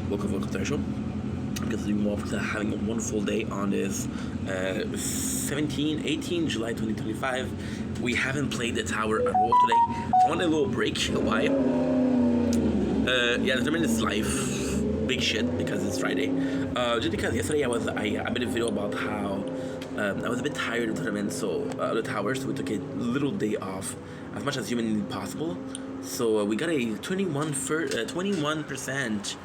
welcome to our show. I'm getting more for having a wonderful day on this 18 July 2025. We haven't played the tower at all today. I want a little break. Why? Yeah, the tournament is live. Big shit because it's Friday. Just because yesterday I made a video about how I was a bit tired of the tournament, so the tower, so we took a little day off as much as humanly possible. So we got a 21%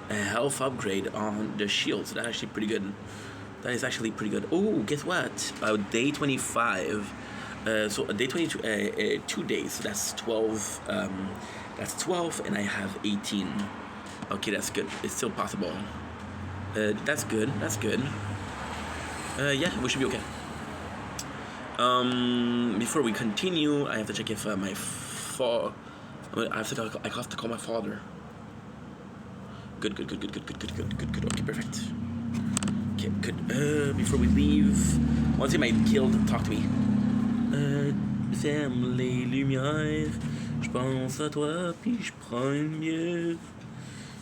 health upgrade on the shield, so that's actually pretty good. That is actually pretty good. Oh, guess what? Day 25. So day 22, 2 days. So that's 12. That's 12, and I have 18. Okay, that's good. It's still possible. That's good. That's good. Yeah, we should be okay. Before we continue, I have to check if I have to call my father. Good. Okay, perfect. Okay, good. Before we leave, once you might killed, talk to me. Ferme les lumières. Je pense à toi, puis je prends une bière.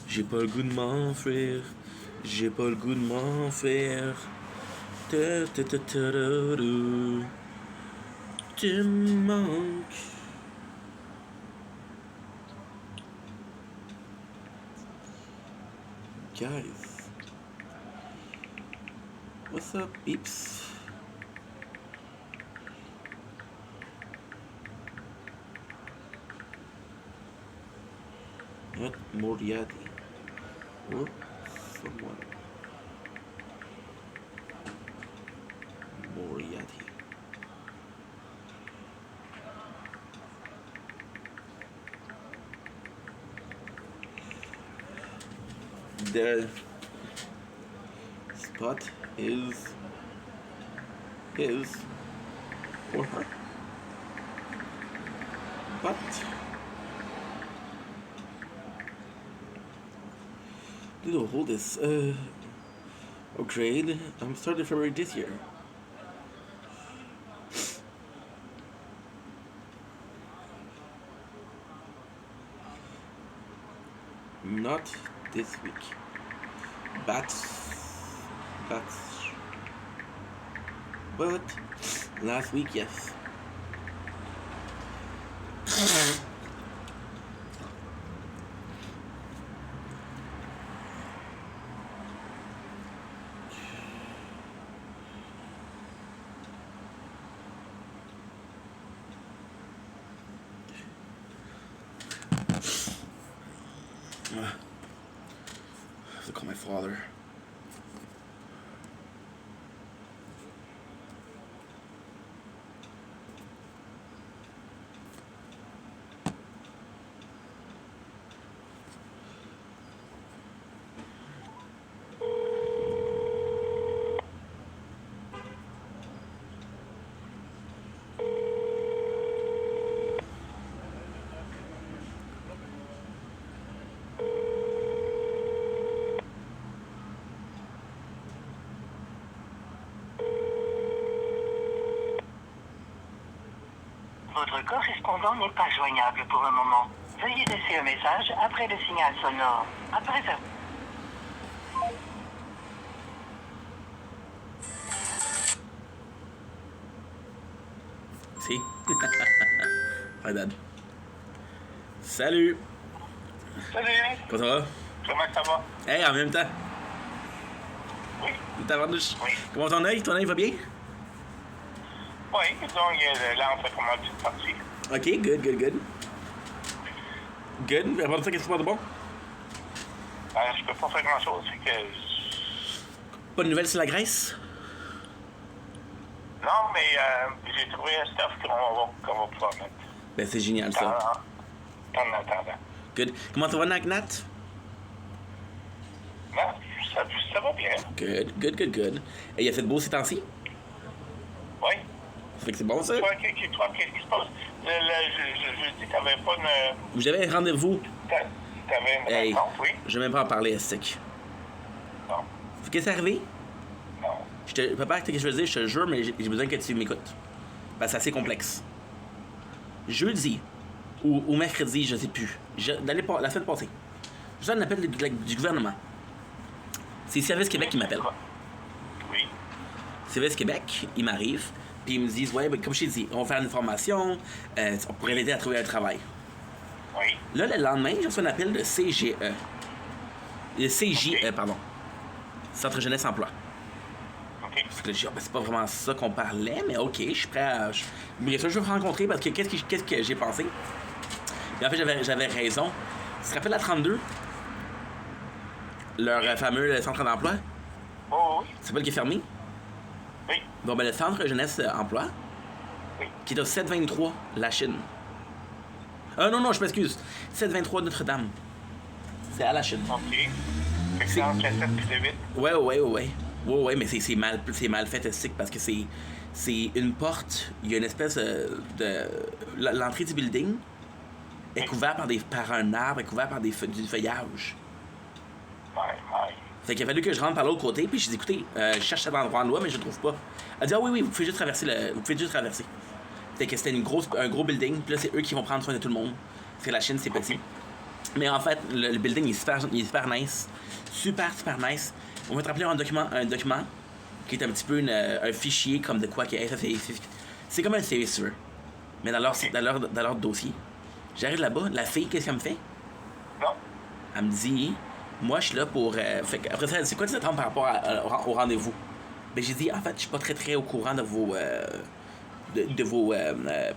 J'ai pas le goût de m'enfuir. J'ai pas le goût de m'enfuir. Tu me manques. Guys, what's up, peeps? What Moriarty? What someone? Moriarty. The spot is for her, but to hold this upgrade. I'm starting February this year. Not this week. Bats. But last week, yes. I have to call my father. Votre correspondant n'est pas joignable pour le moment. Veuillez laisser un message après le signal sonore. Après ça. Si. My bad. Salut. Salut. Comment ça va? Comment ça va? Hey, en même temps. Oui. Oui. Comment ton œil? Ton œil va bien? Oui, disons, l'anse a commencé de partir. Ok, good. Good. À part de ça, qu'est-ce qui se passe de bon? Je peux pas faire grand-chose, c'est que... Pas de nouvelles sur la Grèce? Non, mais j'ai trouvé un stuff qu'on va pouvoir mettre. Ben, c'est génial, ça. En attendant. Good. Comment ça va, Nagnat? Non, ça va bien. Good. Et il a fait beau ces temps-ci? Oui. Fait que c'est bon, ça? Toi, qu'est-ce qui se passe? Je dis, t'avais pas une... J'avais un rendez-vous. T'avais une rencontre, oui? Je vais même pas en parler, Estic. Non. Qu'est-ce qui est arrivé? Non. Papa, qu'est-ce que je veux dire? Je te le jure, mais j'ai besoin que tu m'écoutes. Parce que c'est assez complexe. Jeudi ou mercredi, je sais plus. La semaine passée, j'ai un appel du gouvernement. C'est Service Québec qui m'appelle. Oui. Service Québec, ils m'arrivent, puis ils me disent, ouais, ben, comme je t'ai dit, on va faire une formation, on pourrait l'aider à trouver un travail. Oui. Là, le lendemain, j'ai reçu un appel de CGE. CJE, pardon. Centre Jeunesse Emploi. OK. Fait que là, j'ai dit, ah, ben, c'est pas vraiment ça qu'on parlait, mais ok, je suis prêt à. Mais ça, je veux vous rencontrer parce que qu'est-ce que j'ai pensé? Et en fait, j'avais raison. Tu te rappelles la 32? Leur fameux centre d'emploi? Oh, oui. Ça s'appelle qui est fermé? Oui. Bon, ben, le centre jeunesse emploi, Oui. qui est au 723 La Chine. Non, je m'excuse. 723 Notre-Dame. C'est à La Chine. OK. Fait que c'est entre la 7 et le 8. Ouais, mais c'est mal fait esthétique parce que c'est une porte, il y a une espèce de l'entrée du building est couverte par un arbre, est couverte par du feuillage. Ouais. Fait qu'il a fallu que je rentre par l'autre côté, puis j'ai dit écoutez, je cherche cet endroit-là, mais je le trouve pas. Elle dit ah oui, vous pouvez juste traverser. Fait que c'était un gros building, puis là c'est eux qui vont prendre soin de tout le monde. Parce que la Chine c'est petit. Mais en fait, le building il est super nice. Super nice. On va te rappeler un document qui est un petit peu un fichier comme de quoi que c'est comme un CV si tu veux. Mais dans leur dossier. J'arrive là-bas, la fille, qu'est-ce qu'elle me fait? Non. Elle me dit moi je suis là pour. Après ça, c'est quoi cette attente par rapport au rendez-vous? Ben j'ai dit en fait, je suis pas très au courant de vos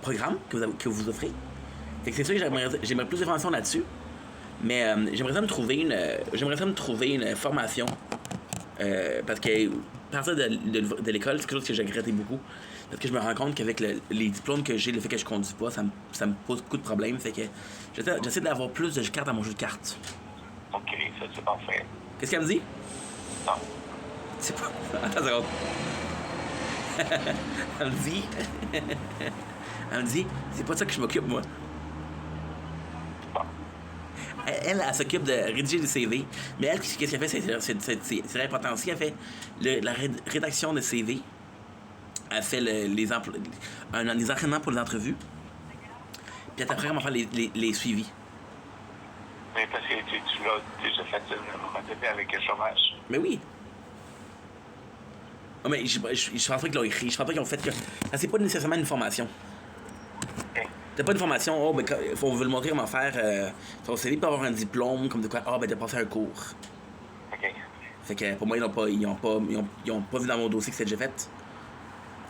programmes que vous offrez. Fait que c'est sûr que j'aimerais plus d'informations là-dessus. Mais j'aimerais ça me trouver une formation. Parce que partir de l'école, c'est quelque chose que j'ai regretté beaucoup. Parce que je me rends compte qu'avec les diplômes que j'ai, le fait que je conduis pas, ça me pose beaucoup de problèmes. Fait que j'essaie d'avoir plus de cartes dans mon jeu de cartes. OK, ça c'est parfait. Qu'est-ce qu'elle me dit? Non. C'est pas. Attends une seconde. Elle me dit, c'est pas de ça que je m'occupe, moi. Bon. Elle s'occupe de rédiger des CV, mais elle, qu'est-ce qu'elle fait? C'est important aussi. Elle fait la rédaction de CV. Elle fait les entraînements pour les entrevues. Puis après, elle va faire les suivis. Mais parce que tu l'as déjà fait avec le chômage. Mais oui. Oh, mais je pense pas qu'ils l'ont écrit. Je pense pas qu'ils ont fait que. Ça, c'est pas nécessairement une formation. OK. T'as pas une formation, ben, on veut le montrer comment faire son CV pour avoir un diplôme, comme de quoi, ben, t'as passé un cours. OK. Fait que pour moi, ils ont pas vu dans mon dossier que c'était déjà fait.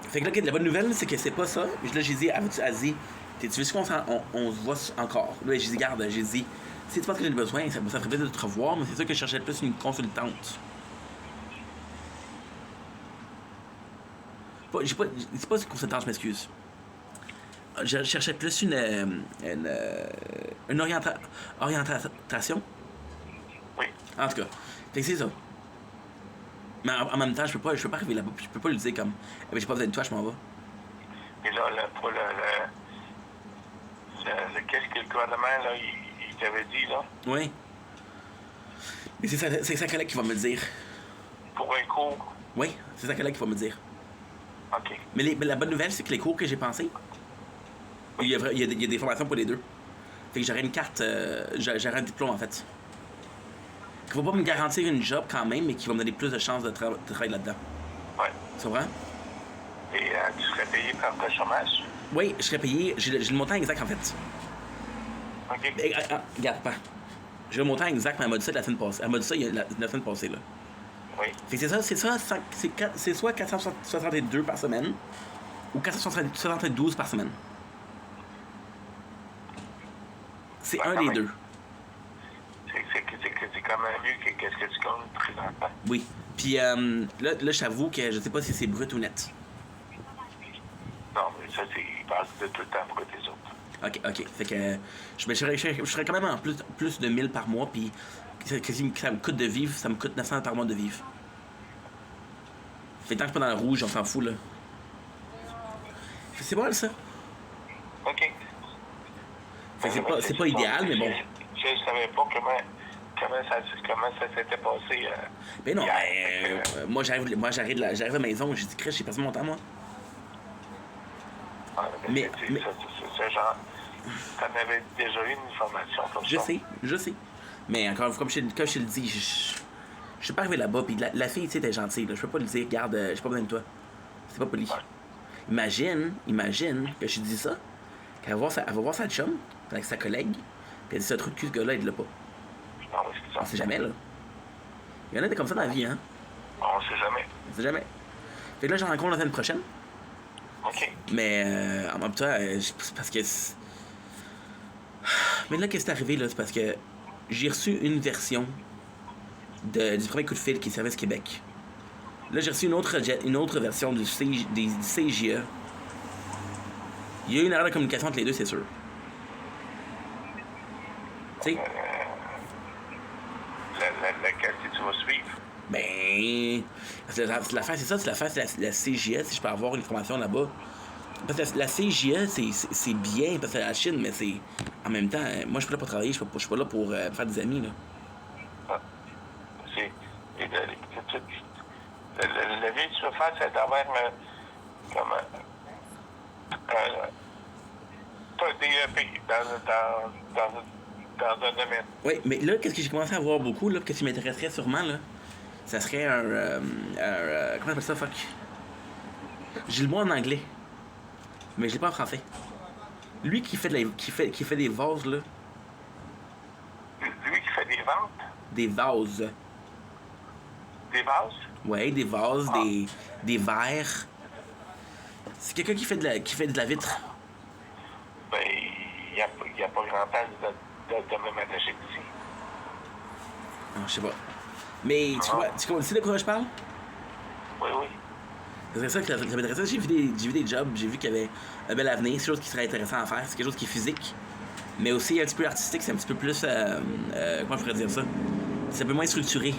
Fait que là, la bonne nouvelle, c'est que c'est pas ça. Là, j'ai dit, elle dit, tu veux qu'on se voit encore? Là, j'ai dit, garde, j'ai dit, si tu penses que j'ai besoin, ça ferait plaisir de te revoir, mais c'est sûr que je cherchais plus une consultante. C'est pas une consultante, je m'excuse. Je cherchais plus une orientation. Oui. En tout cas, fait que c'est ça. Mais en même temps, je peux pas arriver là-bas, je peux pas lui dire comme, eh ben, j'ai pas besoin de toi, je m'en vais. Et là, pour qu'est-ce que le gouvernement, là, il t'avait dit, là? Oui. Mais c'est sa collègue qui va me le dire. Pour un cours? Oui, c'est sa collègue qui va me le dire. OK. Mais la bonne nouvelle, c'est que les cours que j'ai pensés, il y a des formations pour les deux. Fait que j'aurais une carte, j'aurais un diplôme en fait. Qui va pas me garantir une job quand même, mais qui va me donner plus de chances de travailler là-dedans. Ouais. Tu comprends? Et tu serais payé par le chômage? Oui, je serais payé, j'ai le montant exact en fait. OK. Regarde pas. J'ai le montant exact, mais elle m'a dit ça la semaine passée. Elle m'a dit ça la semaine passée là. Oui. Fait que c'est soit 462 par semaine ou 472 par semaine. C'est Ouais, un quand des même. deux. C'est quand même mieux que qu'est-ce que tu gagnes présentement. Oui. Puis là, je t'avoue que je sais pas si c'est brut ou net. Non, mais ça, il passe de tout le temps pour les autres. OK. Fait que je serais quand même en plus de 1000 par mois, puis ça me coûte de vivre, ça me coûte 900 par mois de vivre. Fait que tant que je suis pas dans le rouge, on s'en fout, là. Fait que c'est bon, ça. OK. Fait que c'est pas idéal, mais bon. Je savais pas comment ça s'était passé. Ben non, hier. moi j'arrive à la maison, j'ai dit, Chris, j'ai passé mon temps, moi. Mais c'est genre, t'en avais déjà eu une formation comme Je ça. sais. Mais encore une fois, comme je te le dis, Je suis pas arrivé là-bas, puis la fille, tu sais, était gentille, là. Je peux pas lui dire, regarde, j'ai pas besoin de toi. C'est pas poli. Ouais. Imagine que je dis ça, elle va voir sa chum, avec sa collègue, puis elle dit, ce truc que ce gars-là, il l'a pas. Non, mais c'est ça. On sait jamais, là. Il y en a des comme ça dans la vie, hein. On sait jamais. On sait jamais. Fait que là, j'en rencontre la semaine prochaine. OK. Mais en même temps, c'est parce que. Mais là, qu'est-ce qui est arrivé, là? C'est parce que j'ai reçu une version du premier coup de fil qui est Service Québec. Là, j'ai reçu une autre version du CGE. Il y a eu une erreur de communication entre les deux, c'est sûr. Tu sais? Laquelle tu vas suivre? Ben. L'affaire, c'est ça, c'est l'affaire, c'est la CGE, si je peux avoir une formation là-bas. Parce que la CGE, c'est bien, parce que c'est la Chine, mais c'est. En même temps, moi, je suis pas là pour travailler, je suis pas là pour faire des amis, là. Ah. C'est. La vie que tu veux faire, c'est d'avoir comme un DEP dans un domaine. Oui, mais là, qu'est-ce que j'ai commencé à voir beaucoup, là, qu'est-ce qui m'intéresserait sûrement, là? Ça serait comment on appelle ça, fuck? J'ai le mot en anglais, mais je l'ai pas en français. Lui qui fait des vases, là. Lui qui fait des ventes, Des vases. des vases. Ouais, des vases, des verres. C'est quelqu'un qui fait de la vitre. Ben, il n'y a pas grand temps de me ménager ici. Non, je sais pas. Mais tu sais de quoi je parle? Oui, oui. C'est ça que ça m'intéressait. J'ai vu des jobs, j'ai vu qu'il y avait un bel avenir, c'est quelque chose qui serait intéressant à faire, c'est quelque chose qui est physique, mais aussi un petit peu artistique, c'est un petit peu plus, comment je pourrais dire ça? C'est un peu moins structuré.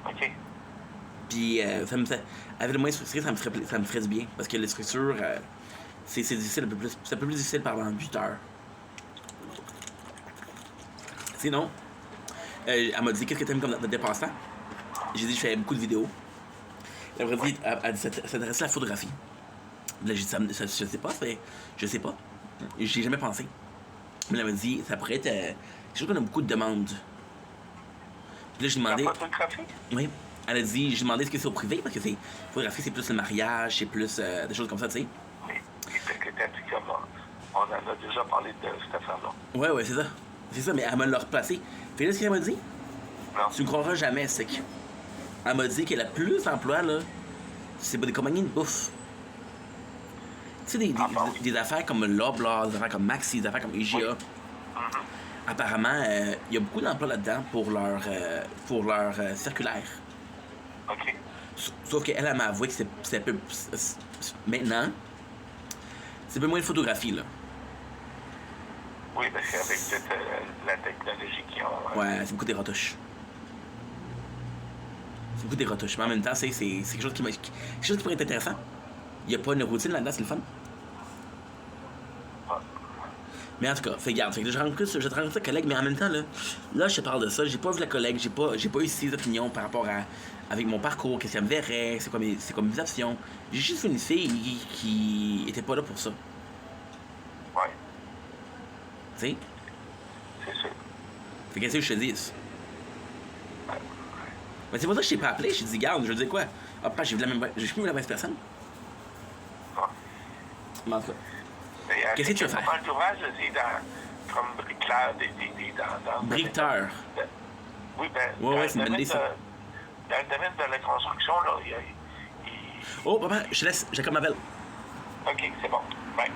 OK. Puis, avec le moins structuré, ça me ferait du bien, parce que les structures, c'est difficile c'est un peu plus difficile pendant 8 heures. Sinon, elle m'a dit, qu'est-ce que t'aimes comme notre dépassement? J'ai dit, je fais beaucoup de vidéos. Elle m'a dit, elle dit, s'intéresse à la photographie. Là, j'ai dit, je sais pas, je sais pas. J'y ai jamais pensé. Mais elle m'a dit, ça pourrait être quelque chose qu'on a beaucoup de demandes. Puis là, j'ai demandé. La photographie? Oui. Elle a dit, j'ai demandé ce que c'est au privé, parce que c'est photographie, c'est plus le mariage, c'est plus des choses comme ça, tu sais. Mais t'as dit comme on en a déjà parlé de cette affaire-là. Ouais, c'est ça. C'est ça, mais elle me l'a replacé. Fait là, ce qu'elle m'a dit, Non. tu ne croiras jamais, c'est que. Elle m'a dit qu'elle a plus d'emplois, là. C'est des compagnies de bouffe. Tu sais, des affaires comme Loblaws, des affaires comme Maxi, des affaires comme IGA. Apparemment, il y a beaucoup d'emplois là-dedans pour leur circulaire. OK. Sauf qu'elle m'a avoué que c'est un peu. Maintenant, c'est un peu moins de photographie, là. Oui, parce qu'avec toute la technologie qu'ils ont. Ouais, c'est beaucoup des retouches. C'est beaucoup des retouches. Mais en même temps, c'est quelque chose quelque chose qui pourrait être intéressant. Il n'y a pas une routine là-dedans, c'est le fun. Mais en tout cas, regarde, je te rencontre ta collègue, mais en même temps, là, je te parle de ça, j'ai pas vu la collègue, j'ai pas eu ses opinions par rapport avec mon parcours, qu'est-ce qu'elle me verrait, c'est quoi mes options. J'ai juste vu une fille qui était pas là pour ça. Ouais, Tu sais? c'est sûr. Fait qu'est-ce que je te dis? Mais c'est pour ça que je t'ai pas appelé, je t'ai dit, garde, je veux dire quoi? Ah, pas, j'ai plus vu la même personne. Ouais. Mais en tout cas. Mais, Qu'est-ce que tu veux faire? Pas d'ouvrage aussi comme bricoleur, dans Briqueteur. Oui, ben, Ouais, c'est une bonne idée, ça. Dans le domaine de la construction, là, Oh, papa, je te laisse, Jacob m'appelle. OK, c'est bon. Bye.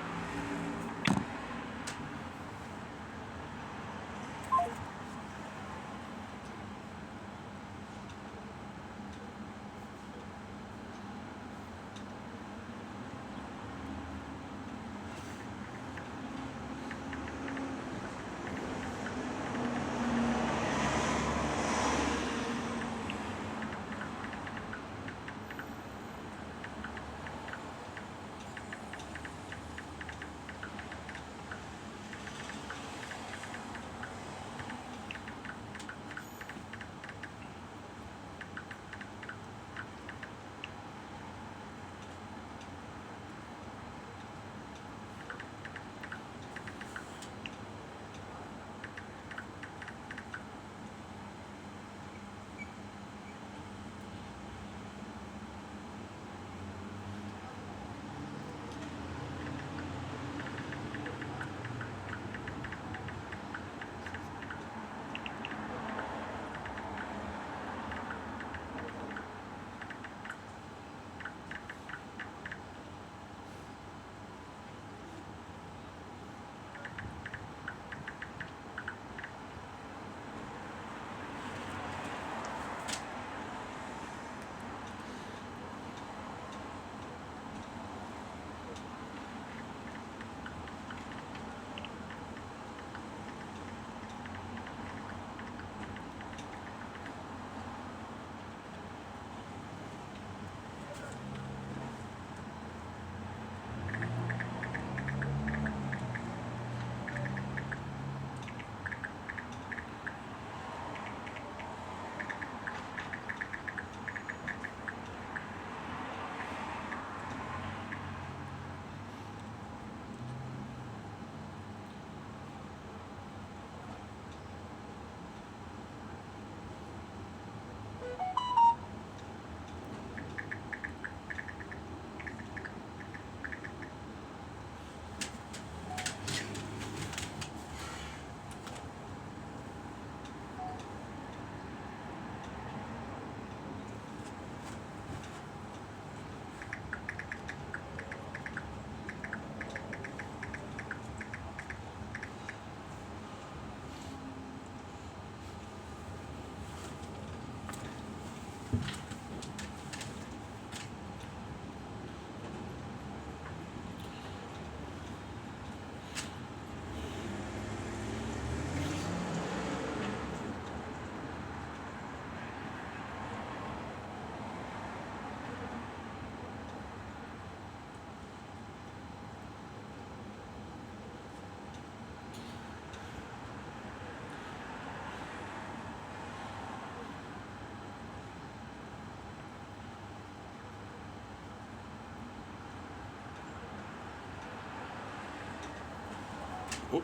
Oh.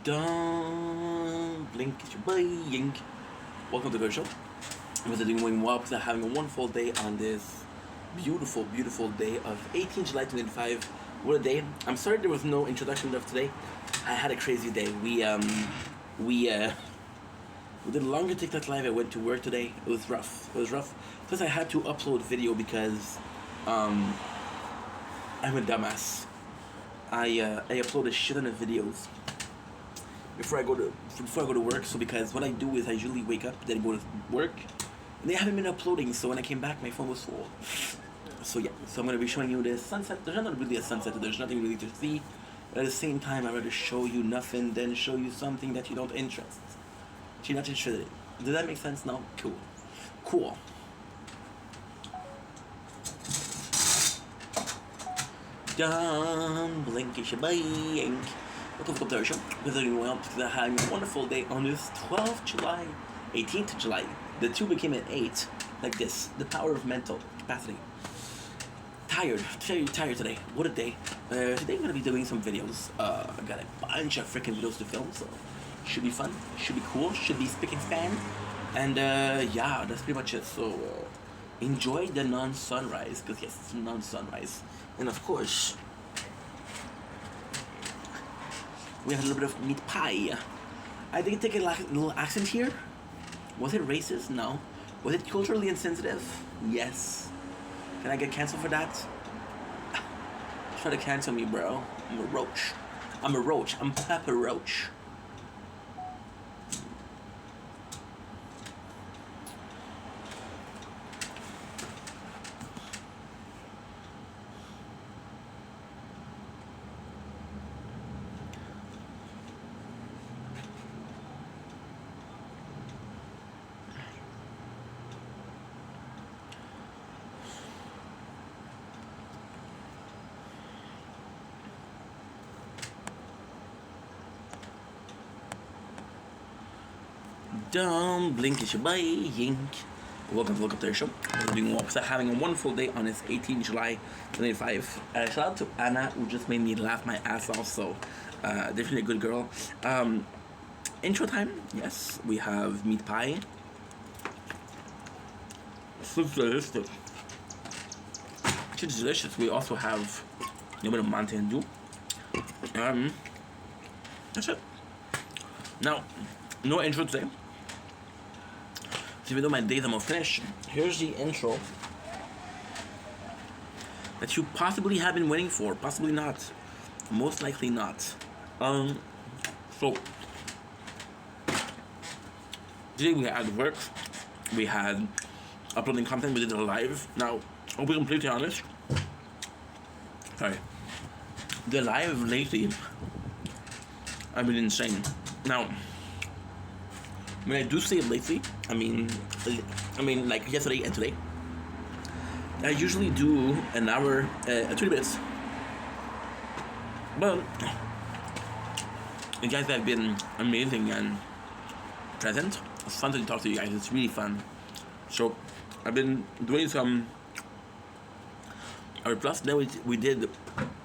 Don't blink, it's your boy Yink. Welcome to the show. We're doing well because I'm having a wonderful day on this beautiful, beautiful day of 18 July 2025. What a day. I'm sorry there was no introduction of today. I had a crazy day. We did a longer TikTok live. I went to work today. It was rough. Plus I had to upload video because I'm a dumbass. I upload a shit ton of videos before I go to work. So because what I do is I usually wake up, then go to work, and they haven't been uploading. So when I came back, my phone was full. So yeah, so I'm gonna be showing you the sunset. There's not really a sunset. There's nothing really to see. But at the same time, I'd rather show you nothing than show you something that you don't interest. You're not interested in. Does that make sense? No? Cool. Don't blink, it's your blank. Welcome to our show. We're doing well because I'm having a wonderful day on this 12th July, 18th July. The 2 became an 8. Like this. The power of mental capacity. Very tired today. What a day. Today I'm going to be doing some videos. I got a bunch of freaking videos to film, so should be fun. Should be cool. Should be spick and span. And yeah, that's pretty much it. So enjoy the non-sunrise, because yes, it's non-sunrise. And of course, we have a little bit of meat pie. I did take a little accent here. Was it racist? No. Was it culturally insensitive? Yes. Can I get canceled for that? Try to cancel me, bro. I'm a roach. I'm Pepper Roach. Don't blink, it's your boy Yink. Welcome to the show. We're doing well because I'm having a wonderful day on this 18 July 2025. Shout out to Anna, who just made me laugh my ass off. So definitely a good girl. Intro time. Yes, we have meat pie. It's delicious. It's delicious. We also have a little bit of Mountain Dew. That's it. Now, no intro today. So even though my days almost finished, here's the intro that you possibly have been waiting for, possibly not, most likely not. So today we had work, we had uploading content, we did a live. Now, I'll be completely honest. Sorry, the live lately, I've been insane. Now, when I do say lately, I mean like yesterday and today, I usually do an hour, 20 minutes. But you guys have been amazing and present. It's fun to talk to you guys. It's really fun. So I've been doing some Hour Plus. Then we did,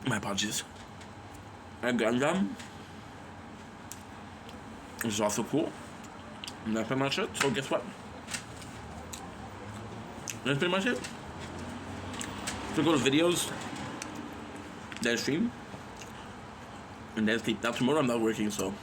my apologies, a Gundam, which is also cool. And that's pretty much it. So guess what? That's pretty much it. So go to videos, then stream, and then sleep. Now tomorrow I'm not working, so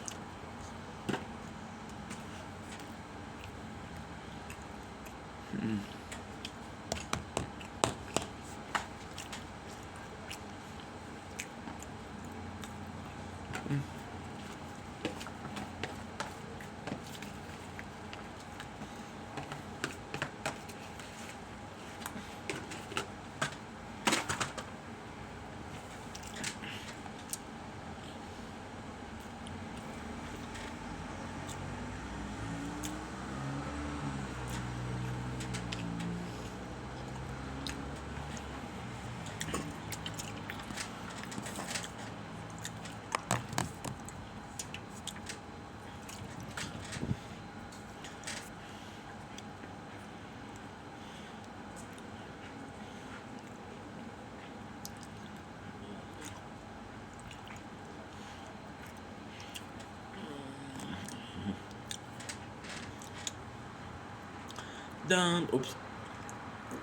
Done. Oops.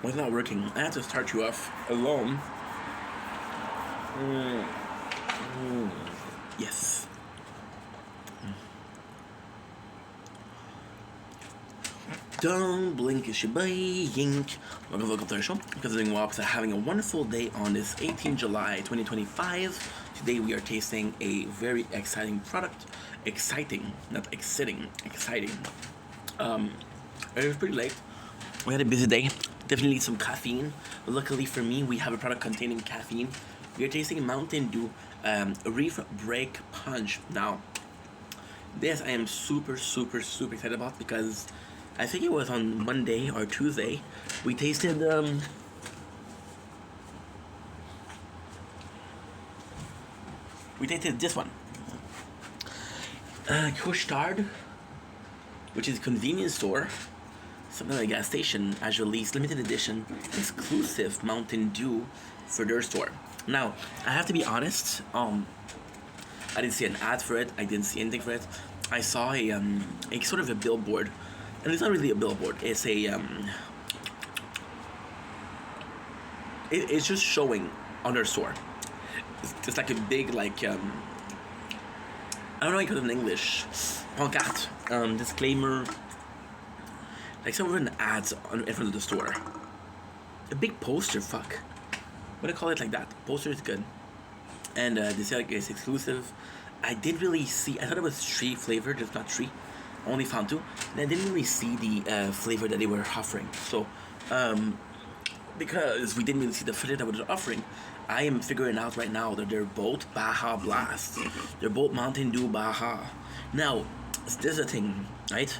It's not working. I have to start you off alone. Yes. Don't blink, it's your boy Yink. Welcome to the show. Considering Wops are having a wonderful day on this 18 July 2025. Today we are tasting a very exciting product. Exciting, not exciting, exciting. It was pretty late. We had a busy day. Definitely need some caffeine. Luckily for me, we have a product containing caffeine. We are tasting Mountain Dew Reef Break Punch. Now, this I am super excited about because I think it was on Monday or Tuesday we tasted this one. Couche-Tard, which is a convenience store, something like a gas station, has released limited edition exclusive Mountain Dew for their store. Now, I have to be honest, I didn't see an ad for it, I didn't see anything for it. I saw a sort of a billboard, and it's not really a billboard, it's a it's just showing on their store. It's like a big, like, I don't know how you call it in English, pancarte, disclaimer, like some of an ads in front of the store. A big poster, fuck. What do I call it like that? Poster is good. And they say like it's exclusive. I didn't really see, I thought it was 3 flavored, just not 3. I only found 2. And I didn't really see the flavor that they were offering. So, because we didn't really see the flavor that they were offering, I am figuring out right now that they're both Baja Blast. They're both Mountain Dew Baja. Now, there's a thing, right?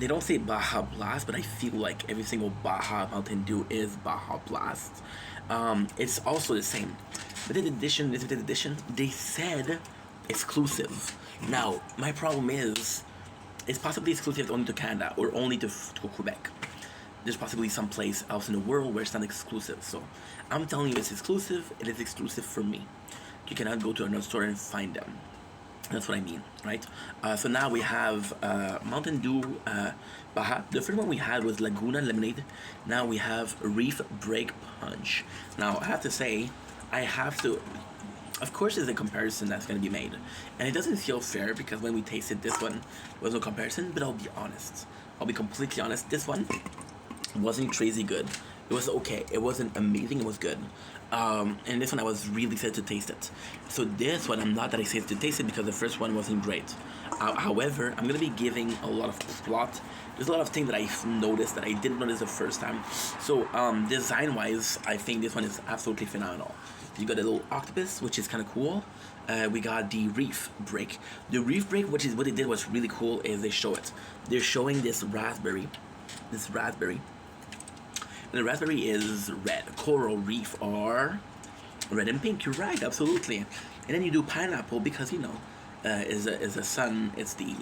They don't say Baja Blast, but I feel like every single Baja Mountain Dew is Baja Blast. It's also the same. Limited edition, they said exclusive. Now, my problem is, it's possibly exclusive only to Canada or only to Quebec. There's possibly some place else in the world where it's not exclusive. So, I'm telling you it's exclusive, it is exclusive for me. You cannot go to another store and find them. That's what I mean, right? So now we have Mountain Dew Baja. The first one we had was Laguna Lemonade. Now we have Reef Break Punch. Now, I have to say, of course there's a comparison that's going to be made. And it doesn't feel fair because when we tasted this one, there was no comparison, but I'll be honest. I'll be completely honest. This one wasn't crazy good. It was okay. It wasn't amazing. It was good. And this one I was really excited to taste it. So this one I'm not that excited to taste it because the first one wasn't great. However, I'm going to be giving a lot of plot. There's a lot of things that I've noticed that I didn't notice the first time. So design-wise, I think this one is absolutely phenomenal. You got a little octopus, which is kind of cool. We got the Reef Break. The Reef Break, which is what they did was really cool, is they show it. They're showing this raspberry. And the raspberry is red. Coral Reef are red and pink. You're right, absolutely. And then you do pineapple because is a sun. It's the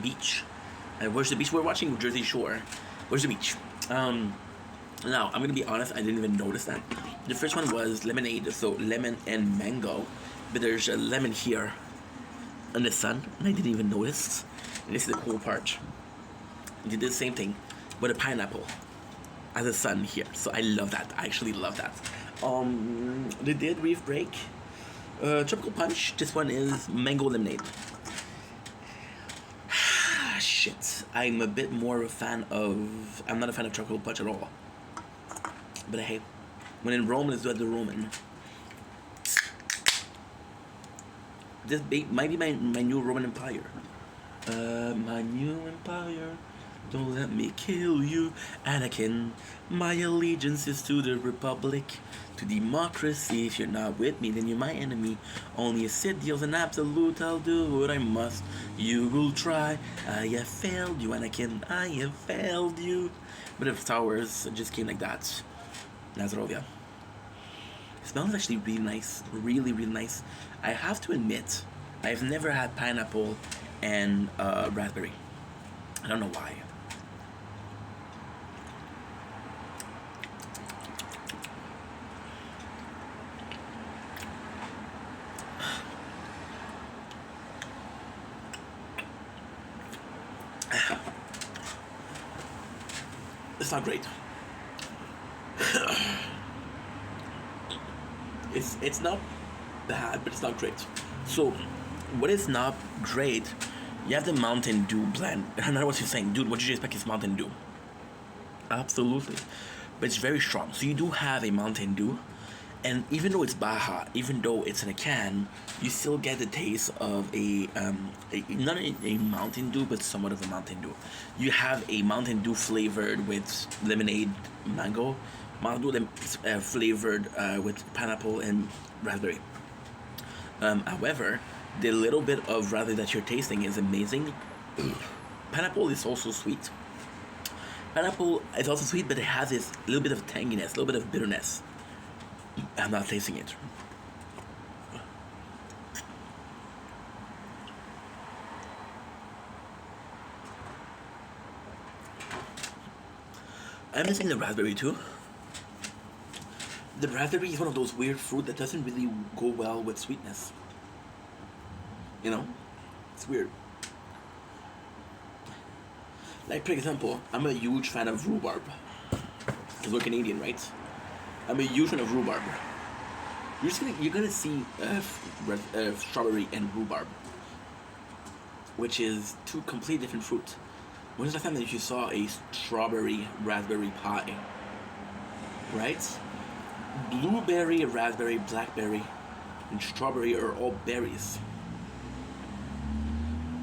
beach. Where's the beach? We're watching Jersey Shore. Where's the beach? Now I'm gonna be honest. I didn't even notice that. The first one was lemonade, so lemon and mango. But there's a lemon here in the sun, and I didn't even notice. And this is the cool part. They did the same thing with a pineapple as a sun here. So I love that. I actually love that. They did Reef Break. Tropical Punch. This one is mango lemonade. Shit. I'm a bit more of a fan of... I'm not a fan of Tropical Punch at all. But hey, when in Rome, let's do it the Roman. This might be my new Roman Empire. My new empire. Don't let me kill you, Anakin. My allegiance is to the Republic, to democracy. If you're not with me, then you're my enemy. Only a Sith deals an absolute. I'll do what I must. You will try. I have failed you, Anakin. I have failed you. But if Star Wars just came like that, Nazarovia. It smells actually really nice. Really, really nice. I have to admit, I've never had pineapple and raspberry. I don't know why. not great. It's not bad, but it's not great. So, what is not great? You have the Mountain Dew blend. And I know what you're saying, dude. What did you expect is Mountain Dew? Absolutely, but it's very strong. So you do have a Mountain Dew, and even though it's Baja, even though it's in a can, you still get the taste of not a Mountain Dew, but somewhat of a Mountain Dew. You have a Mountain Dew flavored with lemonade, mango, Mountain Dew flavored with pineapple and raspberry. However, the little bit of raspberry that you're tasting is amazing. Pineapple is also sweet. Pineapple is also sweet, but it has this little bit of tanginess, a little bit of bitterness. I'm not tasting it. I'm missing the raspberry too. The raspberry is one of those weird fruit that doesn't really go well with sweetness. You know? It's weird. Like, for example, I'm a huge fan of rhubarb. Because we're Canadian, right? I'm a huge fan of rhubarb. You're gonna see strawberry and rhubarb, which is two completely different fruits. When was the time that you saw a strawberry raspberry pie? Right? Blueberry, raspberry, blackberry, and strawberry are all berries.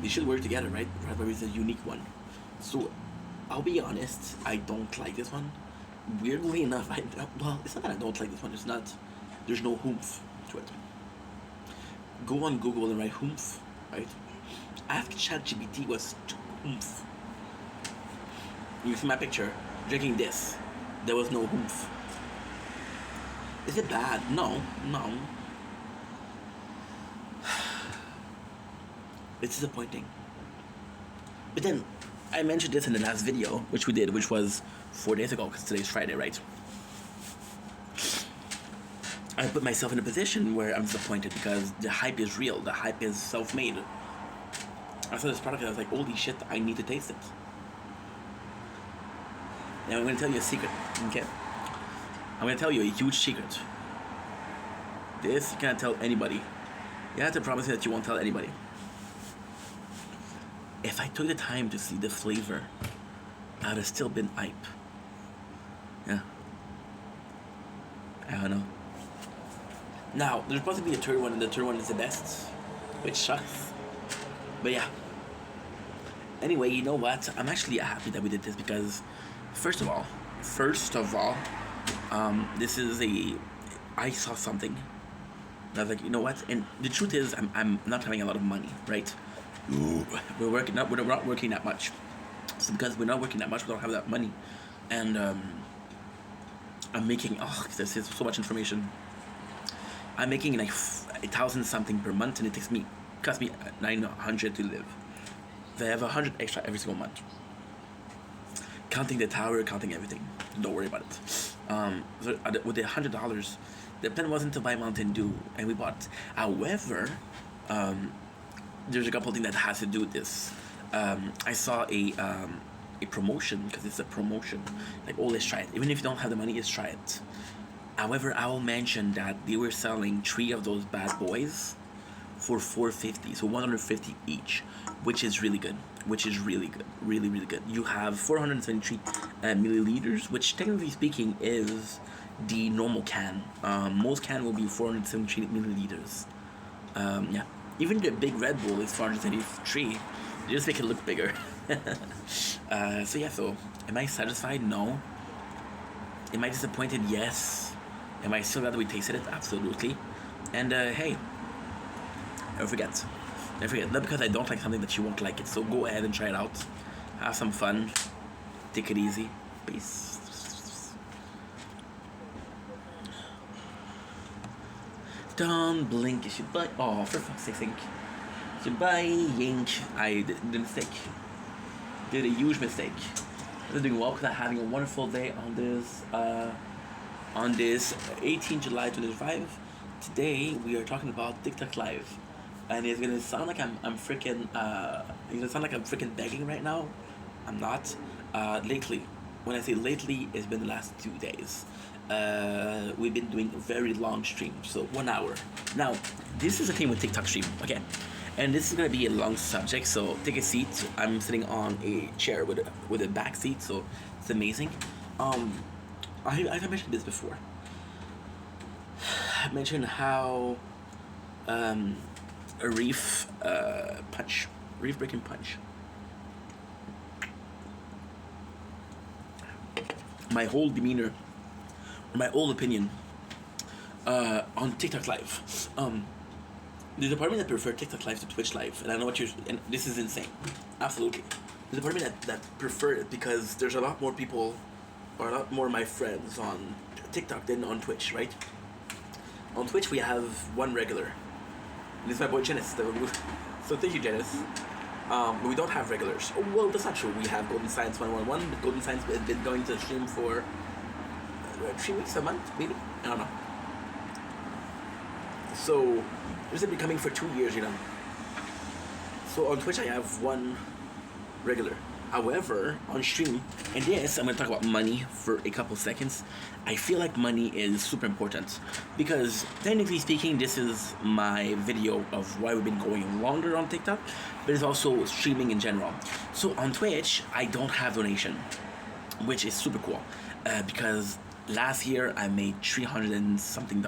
They should work together, right? Raspberry is a unique one. So, I'll be honest, I don't like this one. Weirdly enough, well, it's not that I don't like this one, there's no oomph to it. Go on Google and write oomph, right? Ask ChatGPT what's oomph. You see my picture, drinking this, there was no oomph. Is it bad? No. It's disappointing. But then, I mentioned this in the last video, which we did, which was 4 days ago, because today's Friday, right? I put myself in a position where I'm disappointed because the hype is real, the hype is self-made. I saw this product and I was like, holy shit, I need to taste it. Now I'm going to tell you a secret, okay? I'm going to tell you a huge secret. This you can't tell anybody. You have to promise me that you won't tell anybody. If I took the time to see the flavor, I would have still been hype. Yeah. I don't know. Now, there's supposed to be a third one, and the third one is the best, which sucks. But yeah. Anyway, you know what? I'm actually happy that we did this because, first of all, this is I saw something. And I was like, you know what? And the truth is, I'm not having a lot of money, right? We're not working that much. So because we're not working that much, we don't have that money. And I'm making, this is so much information. I'm making like 1,000 something per month, and it costs me 900 to live. So I have 100 extra every single month. Counting the tower, counting everything. Don't worry about it. So with the $100, the plan wasn't to buy Mountain Dew, and we bought. However, there's a couple things that has to do with this. I saw a promotion, because it's a promotion. Like, oh, let's try it. Even if you don't have the money, let's try it. However, I will mention that they were selling 3 of those bad boys for $4.50, so $150 each, which is really good. Really, really good. You have 473 milliliters, which technically speaking is the normal can. Most can will be 473 milliliters. Yeah. Even the big Red Bull is 473. They just make it look bigger. So yeah, so am I satisfied? No. Am I disappointed? Yes. Am I still glad that we tasted it? Absolutely. And hey, never forget. Not because I don't like something that you won't like it. So go ahead and try it out. Have some fun. Take it easy. Peace. Don't blink. You should buy. Oh, for fuck's sake, think. You should buy Yink. I did a mistake. Did a huge mistake. I'm doing well because I'm having a wonderful day on this 18 July 2025. Today we are talking about TikTok Live, and it's gonna sound like I'm freaking begging right now. I'm not. Lately, when I say lately, it's been the last 2 days. We've been doing very long streams, so 1 hour. Now, this is the thing with TikTok stream, okay? And this is gonna be a long subject, so take a seat. I'm sitting on a chair with a back seat, so it's amazing. I've mentioned this before. I mentioned how a reef breaking punch. My whole demeanor, my whole opinion on TikTok Live. The department that prefer TikTok Live to Twitch Live, and I know what and this is insane, absolutely. The department that prefer it because there's a lot more people, or a lot more of my friends on TikTok than on Twitch, right? On Twitch we have one regular, and this is my boy Janice. So thank you, Janice. We don't have regulars. Oh, well, that's not true. We have Golden Science 111, but Golden Science has been going to stream for 3 weeks, a month, maybe? I don't know. So, this has been coming for 2 years, you know. So on Twitch I have one regular. However, on stream, and yes, I'm going to talk about money for a couple seconds. I feel like money is super important because technically speaking, this is my video of why we've been going longer on TikTok, but it's also streaming in general. So on Twitch, I don't have donation, which is super cool because last year I made $300 and something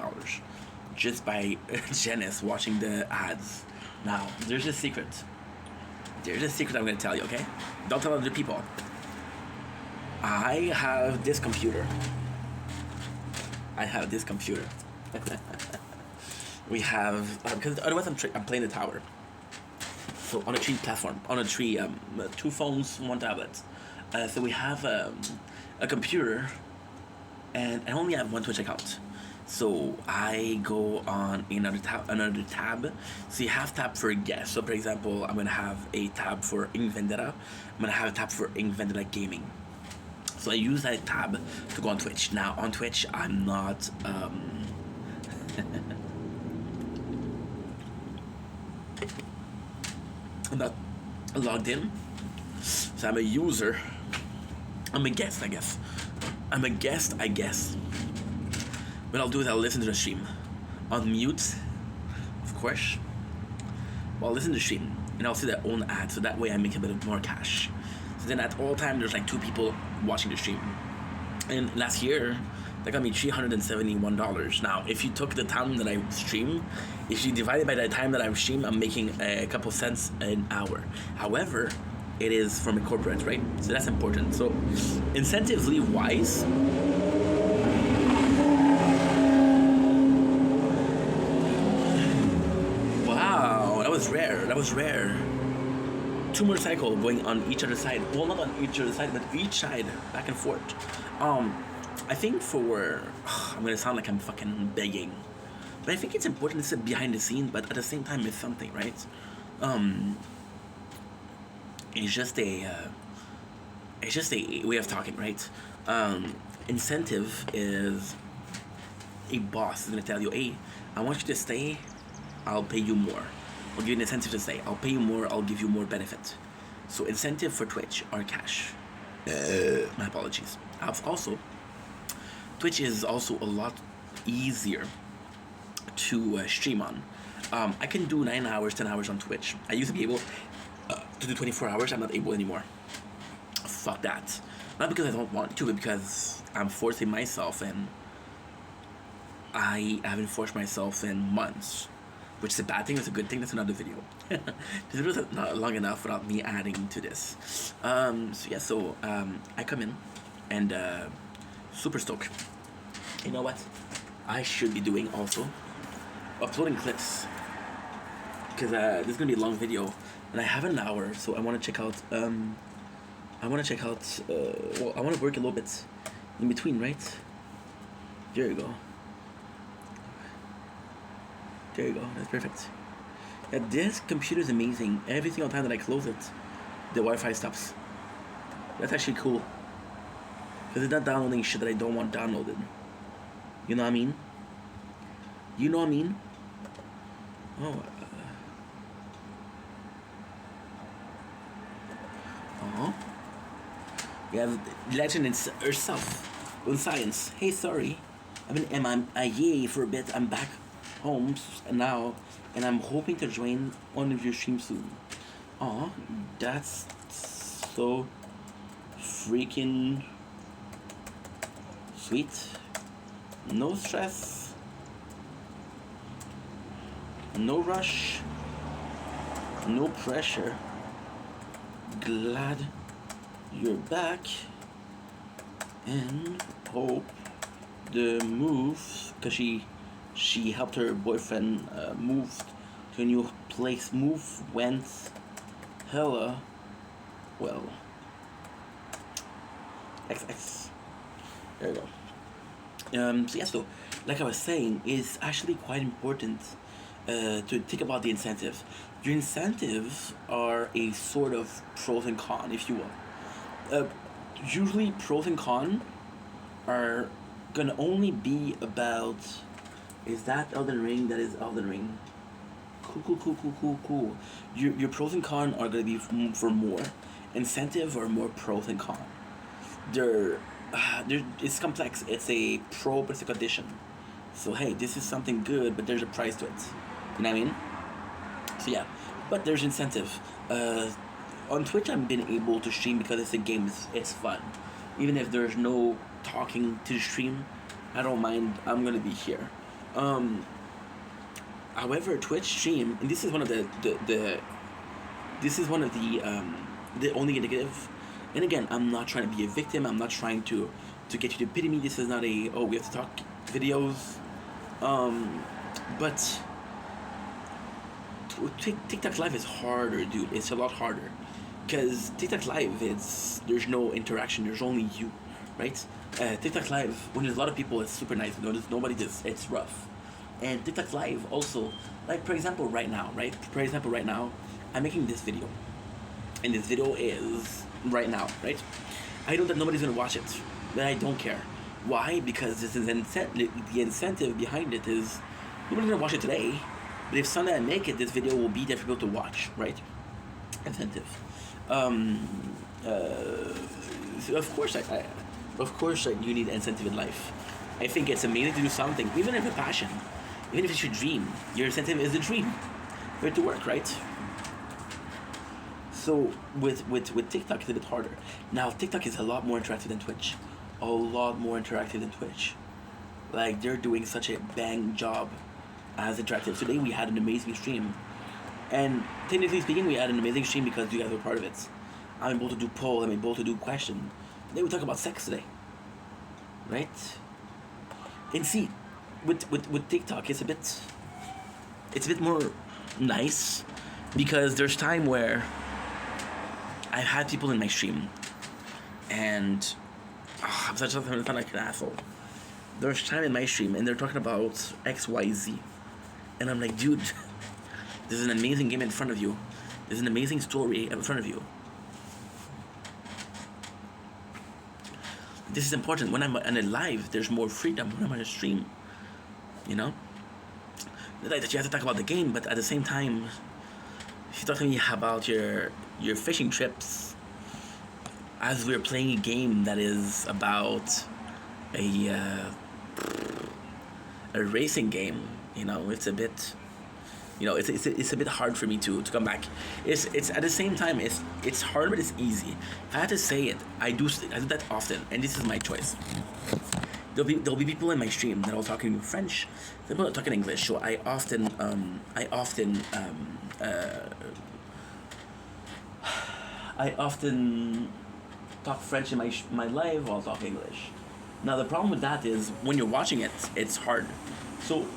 just by Janice watching the ads. Now, there's a secret. There's a secret I'm gonna tell you, okay? Don't tell other people. I have this computer. We have, because otherwise I'm playing the tower. So on a tree platform, on a tree, 2 phones, 1 tablet. So we have a computer, and I only have 1 Twitch account. So I go on another tab. So you have tab for guests. So for example, I'm gonna have a tab for Ink Vendetta. I'm gonna have a tab for Ink Vendetta Gaming. So I use that tab to go on Twitch. Now on Twitch, I'm not I'm not logged in. So I'm a user. I'm a guest, I guess. What I'll do is I'll listen to the stream on mute, of course. Well, I'll listen to the stream and I'll see their own ad, so that way I make a bit more cash. So then at all time there's like 2 people watching the stream. And last year that got me $371. Now, if you took the time that I stream, if you divide it by the time that I stream, I'm making a couple cents an hour. However, it is from a corporate, right? So that's important. So incentively wise, that was rare. 2 motorcycles going on each other side. Well, not on each other side, but each side, back and forth. I think I'm gonna sound like I'm fucking begging, but I think it's important to sit behind the scene, but at the same time it's something, right? It's just a way of talking, right? Incentive is a boss is gonna tell you, hey, I want you to stay, I'll pay you more. I'll give you an incentive to stay. I'll pay you more, I'll give you more benefit. So incentive for Twitch are cash. My apologies. Also, Twitch is also a lot easier to stream on. I can do 9 hours, 10 hours on Twitch. I used to be able to do 24 hours. I'm not able anymore. Fuck that. Not because I don't want to, but because I'm forcing myself, and I haven't forced myself in months. Which is a bad thing, it's a good thing, that's another video. This video is not long enough without me adding to this. I come in and super stoked. You know what? I should be doing also uploading clips. Because this is gonna be a long video and I have an hour, so I wanna check out I wanna work a little bit in between, right? There you go. There you go, that's perfect. Yeah, this computer is amazing. Every single time that I close it, the Wi-Fi stops. That's actually cool. Because it's not downloading shit that I don't want downloaded. You know what I mean? Oh. We have Legend herself on Science. Hey, sorry, I've been MIA for a bit. I'm back home now, and I'm hoping to join one of your streams soon. Aw, that's so freaking sweet. No stress, no rush, no pressure. Glad you're back, and hope the move, cause she helped her boyfriend move to a new place. Went hella well. XX. There you go. So yeah, so like I was saying, it's actually quite important to think about the incentives. Your incentives are a sort of pros and cons, if you will. Usually, pros and cons are gonna only be about. Is that Elden Ring? That is Elden Ring. Cool. Your pros and cons are gonna be for more. Incentives are more pros and cons. They're it's complex. It's a pro, but it's a condition. So hey, this is something good, but there's a price to it. You know what I mean? So yeah, but there's incentive. On Twitch, I've been able to stream because it's a game. It's fun. Even if there's no talking to the stream, I don't mind. I'm gonna be here. However, Twitch stream, and this is one of the only negative. And again, I'm not trying to be a victim. I'm not trying to get you to pity me. This is not a we have to talk videos. But TikTok Live is harder, dude. It's a lot harder, because TikTok Live, there's no interaction. There's only you, right? TikTok Live, when there's a lot of people, it's super nice. When there's nobody, it's rough. And TikTok Live also, like for example, right now, I'm making this video, and this video is right now, right? I know that nobody's gonna watch it, but I don't care. Why? Because this is the incentive behind it is nobody's gonna watch it today, but if Sunday I make it, this video will be there for people to watch, right? Incentive. So of course, you need incentive in life. I think it's amazing to do something, even if it's a passion, even if it's your dream. Your incentive is the dream for it to work, right? So with TikTok, it's a bit harder. Now TikTok is a lot more interactive than Twitch. A lot more interactive than Twitch. Like, they're doing such a bang job as interactive. Today we had an amazing stream. And technically speaking, we had an amazing stream because you guys were part of it. I'm able to do poll, I'm able to do question. Today we talk about sex today. Right? And see, with TikTok, it's a bit more nice, because there's time where I've had people in my stream, and I'm such a sound like an asshole. There's time in my stream, and they're talking about XYZ, and I'm like, dude, there's an amazing game in front of you. There's an amazing story in front of you. This is important. When I'm on a live, there's more freedom. When I'm on a stream, you know, like that you have to talk about the game, but at the same time, if you talk to me about your fishing trips, as we're playing a game that is about a racing game, you know, it's a bit, you know, it's a bit hard for me to come back. It's at the same time, it's hard, but it's easy. If I had to say it, I do that often, and this is my choice. There'll be people in my stream that are talking French, people are talking English. So I often talk French in my live while talk English. Now the problem with that is when you're watching it, it's hard. So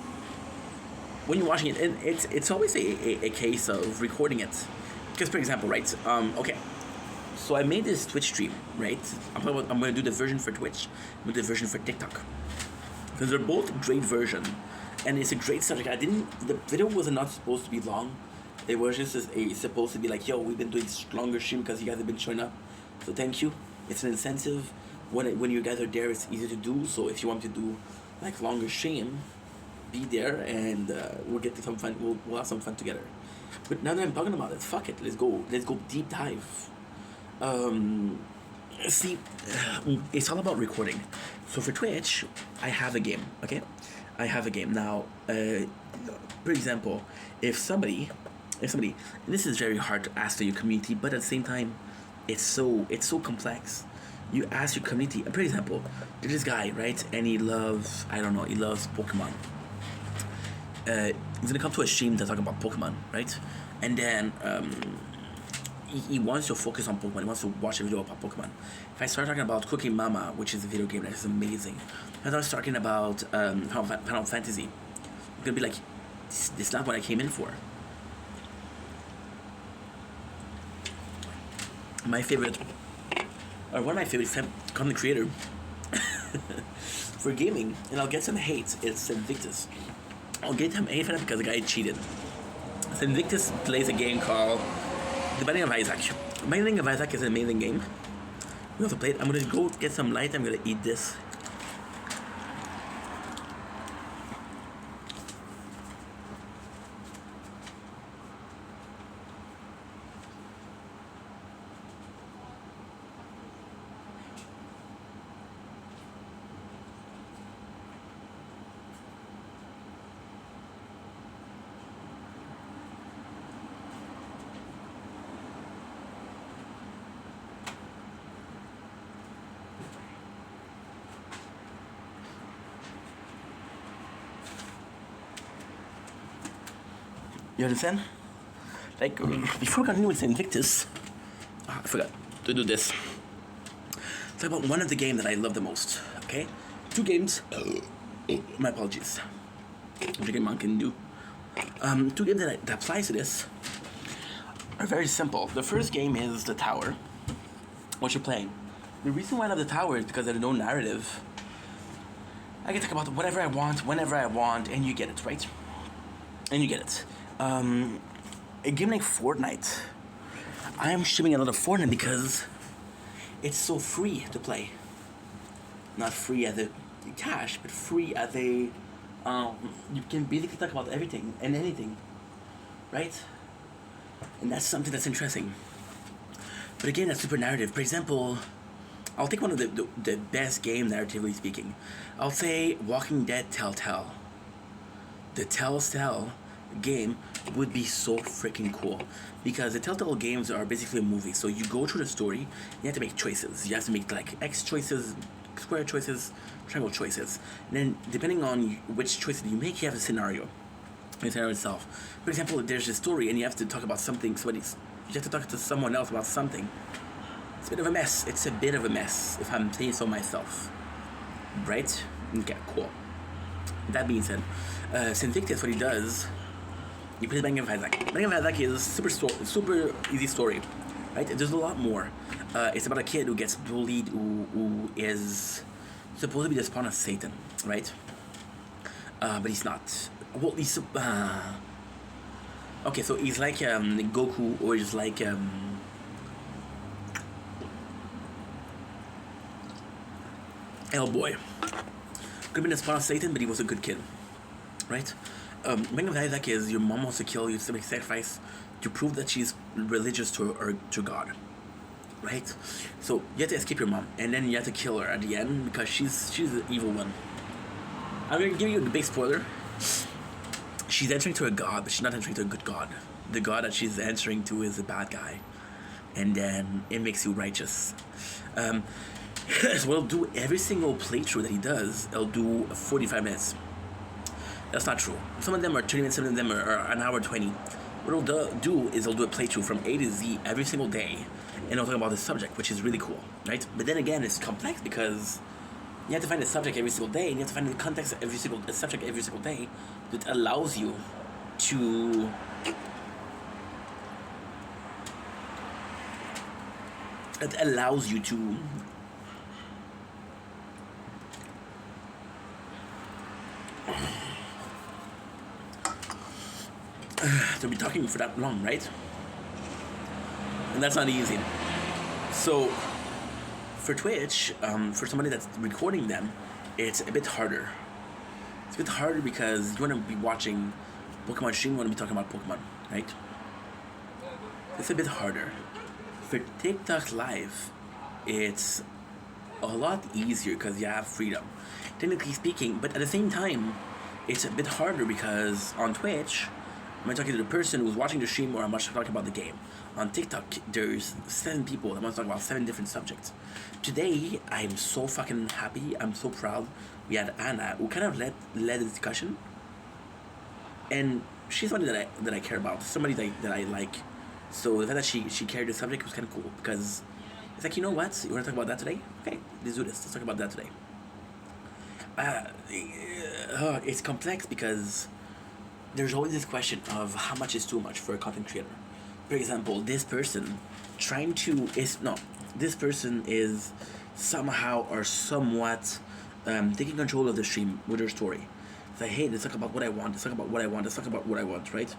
when you're watching it, it's always a case of recording it. Because for example, right? Okay. So I made this Twitch stream, right? I'm going to do the version for Twitch, with the version for TikTok, because they're both great version, and it's a great subject. The video was not supposed to be long. It was just supposed to be like, yo, we've been doing longer stream because you guys have been showing up. So thank you. It's an incentive. When you guys are there, it's easy to do. So if you want to do like longer stream, be there, and we'll get to some fun. We'll have some fun together. But now that I'm talking about it, fuck it. Let's go deep dive. See, it's all about recording. So for Twitch, I have a game. Okay, I have a game now. For example, if somebody, and this is very hard to ask to your community, but at the same time, it's so complex. You ask your community. For example, there's this guy, right? And he loves, I don't know, he loves Pokemon. He's gonna come to a stream to talk about Pokemon, right? And then he wants to focus on Pokemon. He wants to watch a video about Pokemon. If I start talking about Cooking Mama, which is a video game that is amazing, if I start talking about Final Fantasy, I'm gonna be like, this is not what I came in for. My favorite, or one of my favorite content creator for gaming, and I'll get some hate, it's Invictus. I'll get him hate because the guy cheated. So Invictus plays a game called The Binding of Isaac. The Binding of Isaac is an amazing game. We also play it. I'm gonna go get some light. I'm gonna eat this. You understand? Like, before we continue with Invictus, I forgot to do this. It's about one of the games that I love the most, okay? Two games. My apologies. Drinking Mountain Dew. Two games that applies to this are very simple. The first game is The Tower, what you're playing. The reason why I love The Tower is because there's no narrative. I can talk about whatever I want, whenever I want, and you get it, right? And you get it. A game like Fortnite, I am streaming a lot of Fortnite because it's so free to play. Not free as a cash, but free as a, you can basically talk about everything and anything, right? And that's something that's interesting. But again, that's super narrative. For example, I'll take one of the best game narratively speaking. I'll say Walking Dead Telltale. The Telltale game would be so freaking cool because the Telltale games are basically a movie. So you go through the story, you have to make choices. You have to make like X choices, square choices, triangle choices. And then depending on which choices you make, you have a scenario. The scenario itself. For example, there's a story and you have to talk about something. You have to talk to someone else about something. It's a bit of a mess. It's a bit of a mess, if I'm saying so myself. Right? Okay, cool. That being said, Invictus, what he does, he plays Binding of Isaac. Binding of Isaac is super easy story, right? There's a lot more. It's about a kid who gets bullied, who is supposed to be the spawn of Satan, right? But he's not. Well, he's okay. So he's like Goku, or he's like Hellboy. Could have been the spawn of Satan, but he was a good kid, right? Binding of Isaac is your mom wants to kill you to make sacrifice to prove that she's religious to God, right? So you have to escape your mom, and then you have to kill her at the end because she's the evil one. I'm gonna give you the big spoiler. She's answering to a god, but she's not answering to a good god. The god that she's answering to is a bad guy, and then it makes you righteous. So he'll do every single playthrough that he does. He'll do 45 minutes. That's not true. Some of them are 20 minutes, some of them are an hour 20. What he'll do is he'll do a playthrough from A to Z every single day, and he'll talk about the subject, which is really cool, right? But then again, it's complex because you have to find the subject every single day, and you have to find the context of every single subject every single day that allows you to to be talking for that long, right? And that's not easy. So for Twitch, for somebody that's recording them, it's a bit harder. It's a bit harder because you want to be watching Pokemon stream, you want to be talking about Pokemon, right? It's a bit harder. For TikTok Live, it's a lot easier because you have freedom, technically speaking. But at the same time, it's a bit harder because on Twitch, I'm talking to the person who's watching the stream, or I'm just talking about the game. On TikTok, there's 7 people that want to talk about 7 different subjects. Today, I'm so fucking happy. I'm so proud. We had Anna, who kind of led the discussion, and she's somebody that I care about, somebody that I like. So the fact that she carried the subject was kind of cool, because it's like, you know what? You want to talk about that today? Okay, let's do this. Let's talk about that today. It's complex because there's always this question of how much is too much for a content creator. For example, this person is somehow or somewhat taking control of the stream with their story. It's like, hey, let's talk about what I want, let's talk about what I want, let's talk about what I want, right?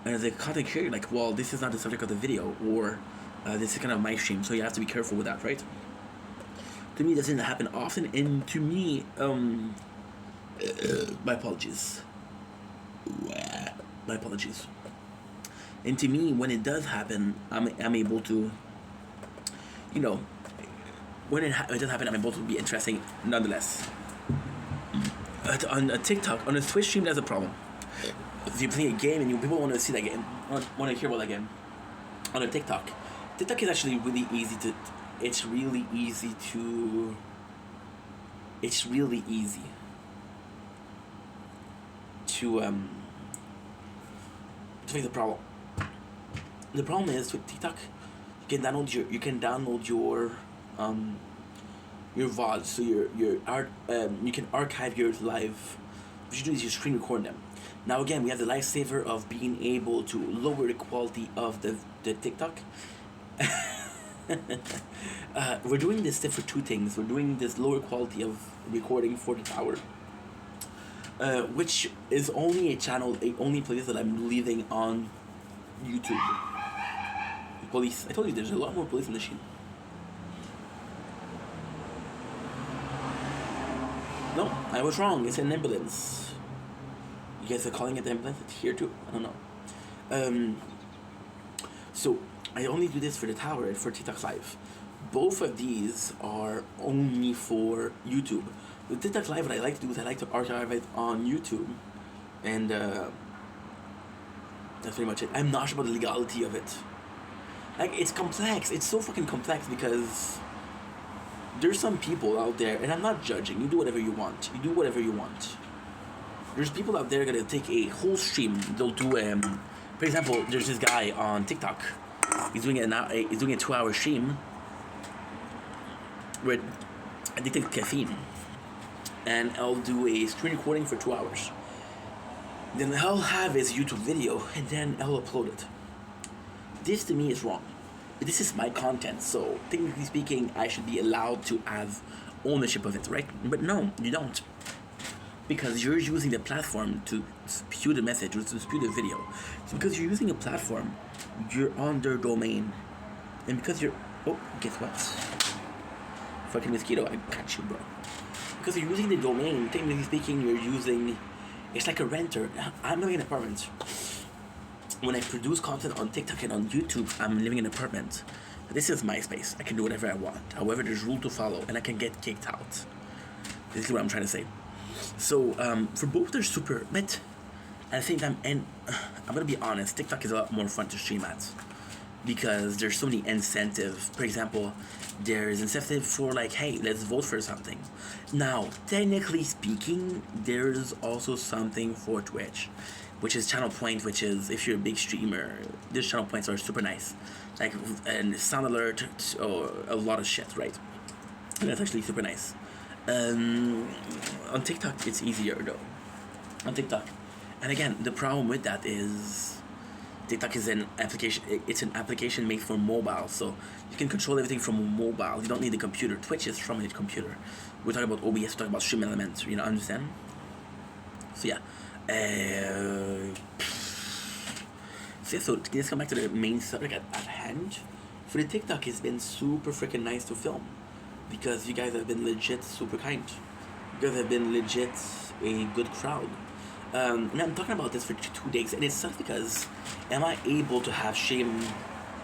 And as a content creator, like, well, this is not the subject of the video, or this is kind of my stream, so you have to be careful with that, right? To me, it doesn't happen often, and to me, my apologies. My apologies. And to me, when it does happen, I'm able to, you know, when it does happen, I'm able to be interesting nonetheless. On a TikTok, on a Twitch stream, that's a problem. If you're playing a game and people want to see that game, want to hear about that game, on a TikTok is actually really easy to. It's really easy to fix the problem. The problem is with TikTok, you can download your VODs, so your art, you can archive your live. What you do is you screen record them. Now again, we have the lifesaver of being able to lower the quality of the TikTok. We're doing this for 2 things. We're doing this lower quality of recording for the tower, which is only only place that I'm leaving on YouTube. Police. I told you there's a lot more police in the machine. No, I was wrong. It's an ambulance. You guys are calling it ambulance? It's here too. I don't know. So I only do this for the tower and for TikTok Live. Both of these are only for YouTube. The TikTok Live, what I like to do is I like to archive it on YouTube, and that's pretty much it. I'm not sure about the legality of it. Like, it's complex. It's so fucking complex because there's some people out there, and I'm not judging. You do whatever you want. There's people out there gonna take a whole stream. They'll do for example, there's this guy on TikTok. He's doing a 2-hour stream with addicted to caffeine, and I'll do a screen recording for 2 hours. Then I'll have his YouTube video, and then I'll upload it. This to me is wrong. This is my content, so technically speaking, I should be allowed to have ownership of it, right? But no, you don't. Because you're using the platform to spew the message, or to spew the video. So because you're using a platform, you're on their domain. And because you're... Oh, guess what? Fucking mosquito, I got you, bro. Because you're using the domain, technically speaking, you're using... It's like a renter. I'm living in an apartment. When I produce content on TikTok and on YouTube, I'm living in an apartment. This is my space. I can do whatever I want. However, there's rules to follow, and I can get kicked out. This is what I'm trying to say. So, for both, they're super, but at the same time, and I'm gonna be honest, TikTok is a lot more fun to stream at, because there's so many incentives. For example, there's incentive for, like, hey, let's vote for something. Now, technically speaking, there's also something for Twitch, which is channel points, which is, if you're a big streamer, these channel points are super nice. Like, and sound alert, or a lot of shit, right? And that's actually super nice. On TikTok, it's easier though. On TikTok, and again, the problem with that is TikTok is an application. It's an application made for mobile, so you can control everything from mobile. You don't need a computer. Twitch is from a computer. We're talking about OBS. We're talking about Stream Elements. You know, understand? So yeah. So let's come back to the main subject at hand. For the TikTok, it's been super freaking nice to film, because you guys have been legit super kind. You guys have been legit a good crowd. And I'm talking about this for 2 days, and it sucks because am I able to have stream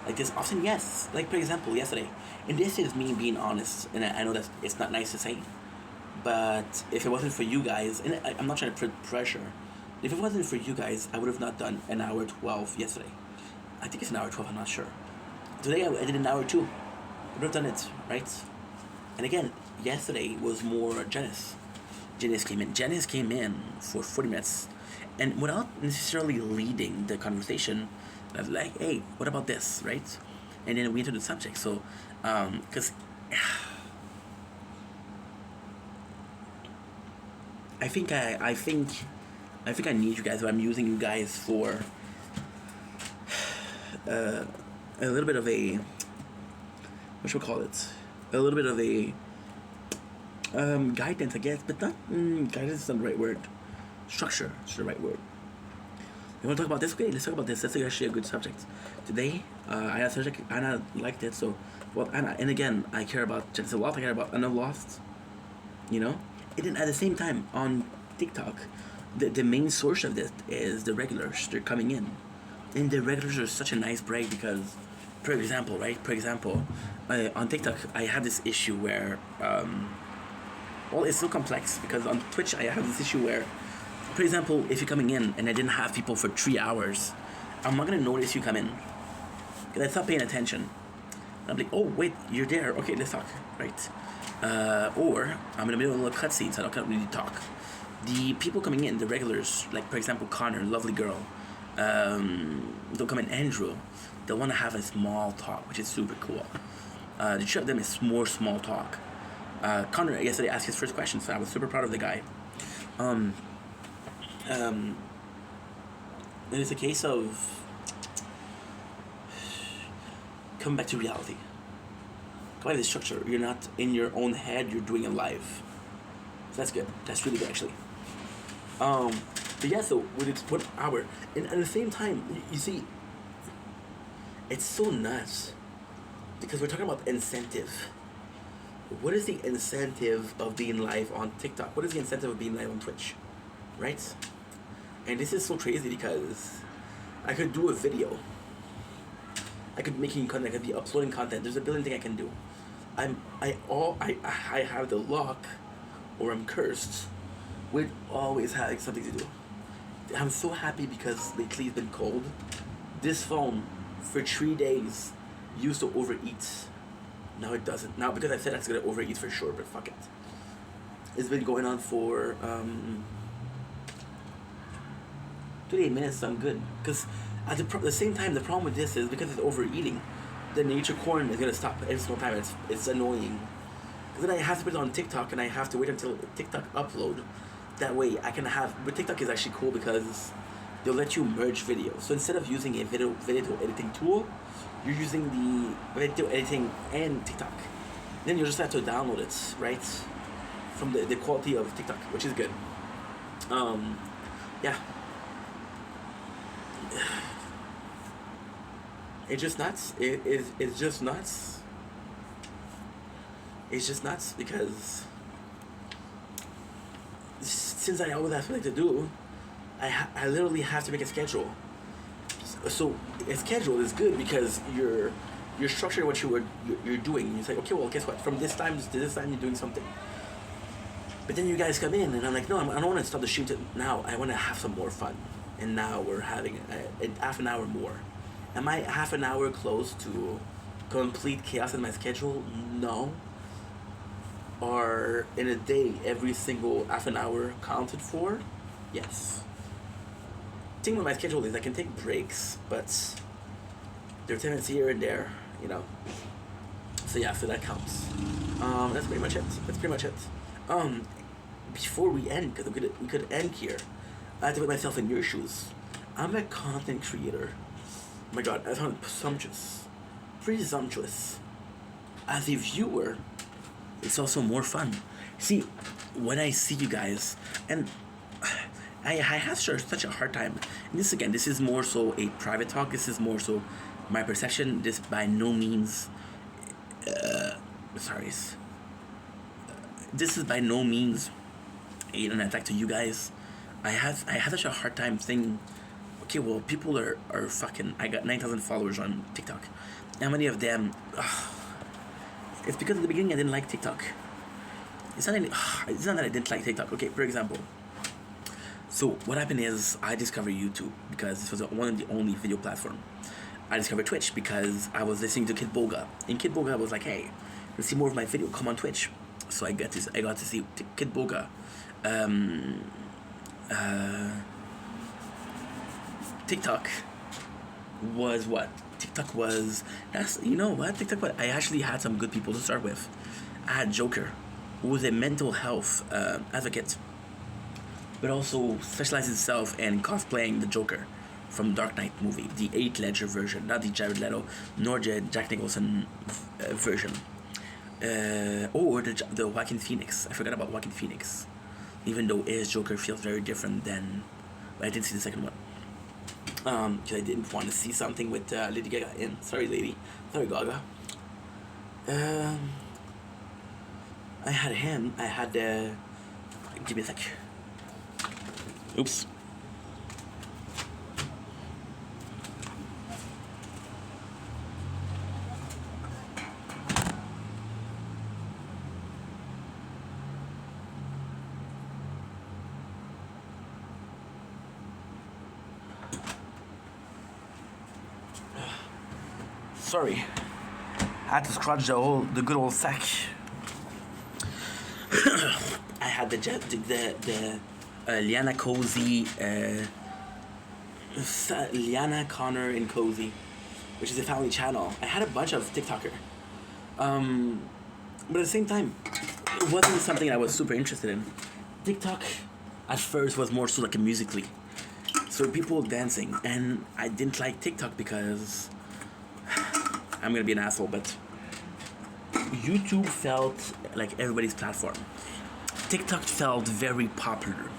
Like this often, yes. Like for example, yesterday, and this is me being honest, and I know that it's not nice to say, but if it wasn't for you guys, and I'm not trying to put pressure, if it wasn't for you guys, I would have not done an hour 12 yesterday. I think it's an hour 12. I'm not sure. Today I did an hour 2. I would have done it, right? And again, yesterday was more Janice. Janice came in. Janice came in for 40 minutes, and without necessarily leading the conversation, I was like, "Hey, what about this?" Right? And then we entered the subject. So, because I think I need you guys. But I'm using you guys for a little bit of a, what should we call it? A little bit of a guidance, I guess, but not guidance is not the right word. Structure is the right word. You want to talk about this? Okay, let's talk about this. That's actually a good subject. Today, I had a subject, Anna liked it, so, well, Anna, and again, I care about just a lot. I care about Anna Lost, you know? And then at the same time, on TikTok, the main source of this is the regulars. They're coming in. And the regulars are such a nice break because, for example, right? For example, on TikTok, I have this issue where, well, it's so complex because on Twitch, I have this issue where, for example, if you're coming in and I didn't have people for 3 hours, I'm not going to notice you come in because I stop paying attention. I'm like, oh, wait, you're there. Okay, let's talk, right? Or I'm in the middle of a little cutscene, so I can't really talk. The people coming in, the regulars, like, for example, Connor, lovely girl, they'll come in, Andrew, they'll want to have a small talk, which is super cool. The two of them is more small talk. Connor yesterday asked his first question, so I was super proud of the guy. And it's a case of come back to reality. Come back to the structure. You're not in your own head. You're doing it live. So that's good. That's really good, actually. But yeah, so with its 1 hour, and at the same time, you see, it's so nuts because we're talking about incentive. What is the incentive of being live on TikTok? What is the incentive of being live on Twitch? Right? And this is so crazy because I could do a video. I could be making content. I could be uploading content. There's a billion things I can do. I have the luck, or I'm cursed, with always having something to do. I'm so happy because lately it's been cold. This phone, for 3 days, used to overeat. Now it doesn't. Now because I said it's gonna overeat for sure, but fuck it. It's been going on for 28 minutes. So I'm good. Because at the same time, the problem with this is because it's overeating, the nature corn is gonna stop every single time. It's annoying. Because then I have to put it on TikTok and I have to wait until TikTok upload. That way I can have. But TikTok is actually cool because they'll let you merge videos. So instead of using a video editing tool, you're using the video editing and TikTok. Then you just have to download it, right? From the quality of TikTok, which is good. Yeah. It's just nuts. It's just nuts. It's just nuts because since I always have something to do, I literally have to make a schedule. So a schedule is good because you're structuring what you're doing. You say, okay, well, guess what? From this time to this time, you're doing something. But then you guys come in, and I'm like, no, I don't want to stop the shoot now. I want to have some more fun. And now we're having a half an hour more. Am I half an hour close to complete chaos in my schedule? No. Or in a day, every single half an hour counted for? Yes. The thing with my schedule is I can take breaks, but there are 10 minutes here and there, you know. So yeah, so that counts. That's pretty much it. Before we end, because we could end here, I have to put myself in your shoes. I'm a content creator. Oh my god, I sound presumptuous. As a viewer, it's also more fun. See, when I see you guys, and I have such a hard time. And this is more so a private talk. This is more so my perception. This by no means, this is by no means an attack to you guys. I have such a hard time saying, okay, well, people are fucking. I got 9,000 followers on TikTok. How many of them? It's because at the beginning I didn't like TikTok. It's not that I didn't like TikTok. Okay, for example. So what happened is I discovered YouTube because this was one of the only video platform. I discovered Twitch because I was listening to Kid Boga, and Kid Boga was like, "Hey, to see more of my video, come on Twitch." So I got to see Kid Boga. TikTok was what? TikTok was TikTok was, I actually had some good people to start with. I had Joker, who was a mental health advocate, but also specialized himself in cosplaying the Joker from Dark Knight movie, the Heath Ledger version, not the Jared Leto nor the Jack Nicholson version. Or the Joaquin Phoenix. I forgot about Joaquin Phoenix, even though his Joker feels very different than. But I didn't see the second one. Because I didn't want to see something with Lady Gaga in. Sorry, lady. Sorry, Gaga. I had him. I had. Give me a sec. Oops. Sorry, I had to scratch the good old sack. I had the Liana Cozy, Liana Connor and Cozy, which is a family channel. I had a bunch of TikToker, but at the same time, it wasn't something I was super interested in. TikTok, at first, was more so like a Musical.ly, so people dancing, and I didn't like TikTok because. I'm gonna be an asshole, but YouTube felt like everybody's platform. TikTok felt very popular.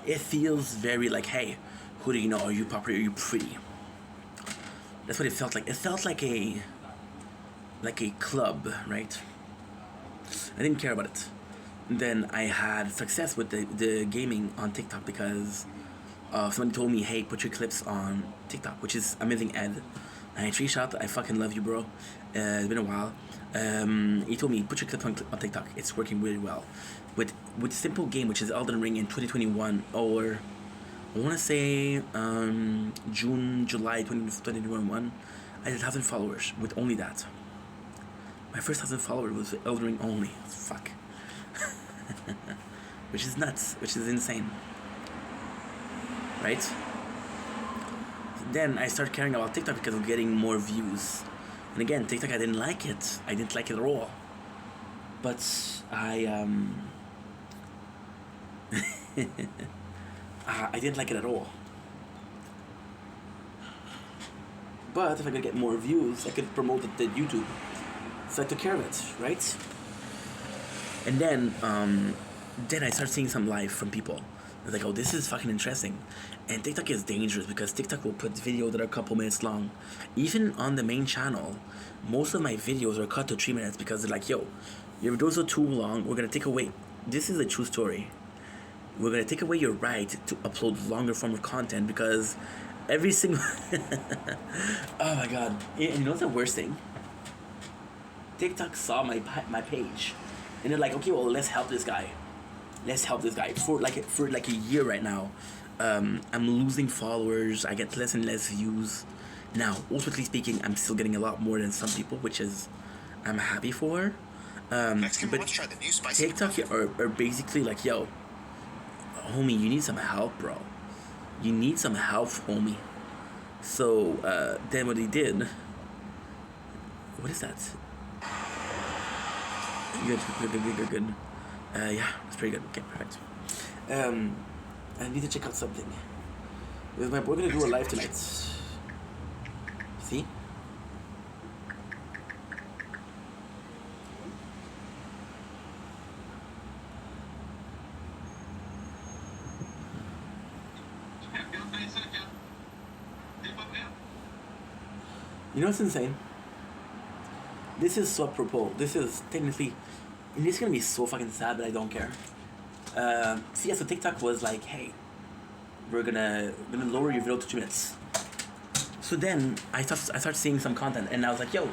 It feels very like, hey, who do you know? Are you popular? Are you pretty? That's what it felt like. It felt like a club, right? I didn't care about it. And then I had success with the gaming on TikTok because. Somebody told me, hey, put your clips on TikTok, which is amazing. Ed, 93 shot. I fucking love you, bro. It's been a while. He told me, put your clips on TikTok. It's working really well. With simple game, which is Elden Ring in 2021, or I want to say July 2021. I had 1,000 followers with only that. My first 1,000 followers was Elden Ring only. Fuck. Which is nuts. Which is insane. Right? Then I started caring about TikTok because of getting more views. And again, TikTok, I didn't like it. I didn't like it at all. But I didn't like it at all. But if I could get more views, I could promote it to YouTube. So I took care of it, right? And then I started seeing some live from people. I was like, oh, this is fucking interesting. And TikTok is dangerous because TikTok will put videos that are a couple minutes long. Even on the main channel, most of my videos are cut to 3 minutes because they're like, yo, your videos are too long. We're going to take away. This is a true story. We're going to take away your right to upload longer form of content because every single... Oh my God. And you know what's the worst thing? TikTok saw my page. And they're like, okay, well, let's help this guy. For like a year right now. I'm losing followers. I get less and less views. Now, ultimately speaking, I'm still getting a lot more than some people, which is I'm happy for. But TikTok are basically like, yo, homie, you need some help, bro. You need some help, homie. So then what he did. What is that? Good. Yeah, it's pretty good. Okay, perfect. I need to check out something. We're gonna do a live tonight. See? You know what's insane? This is so apropos. This is technically... And it's gonna be so fucking sad, but I don't care. So yeah, so TikTok was like, hey, we're gonna lower your video to 2 minutes. So then I started seeing some content, and I was like, yo,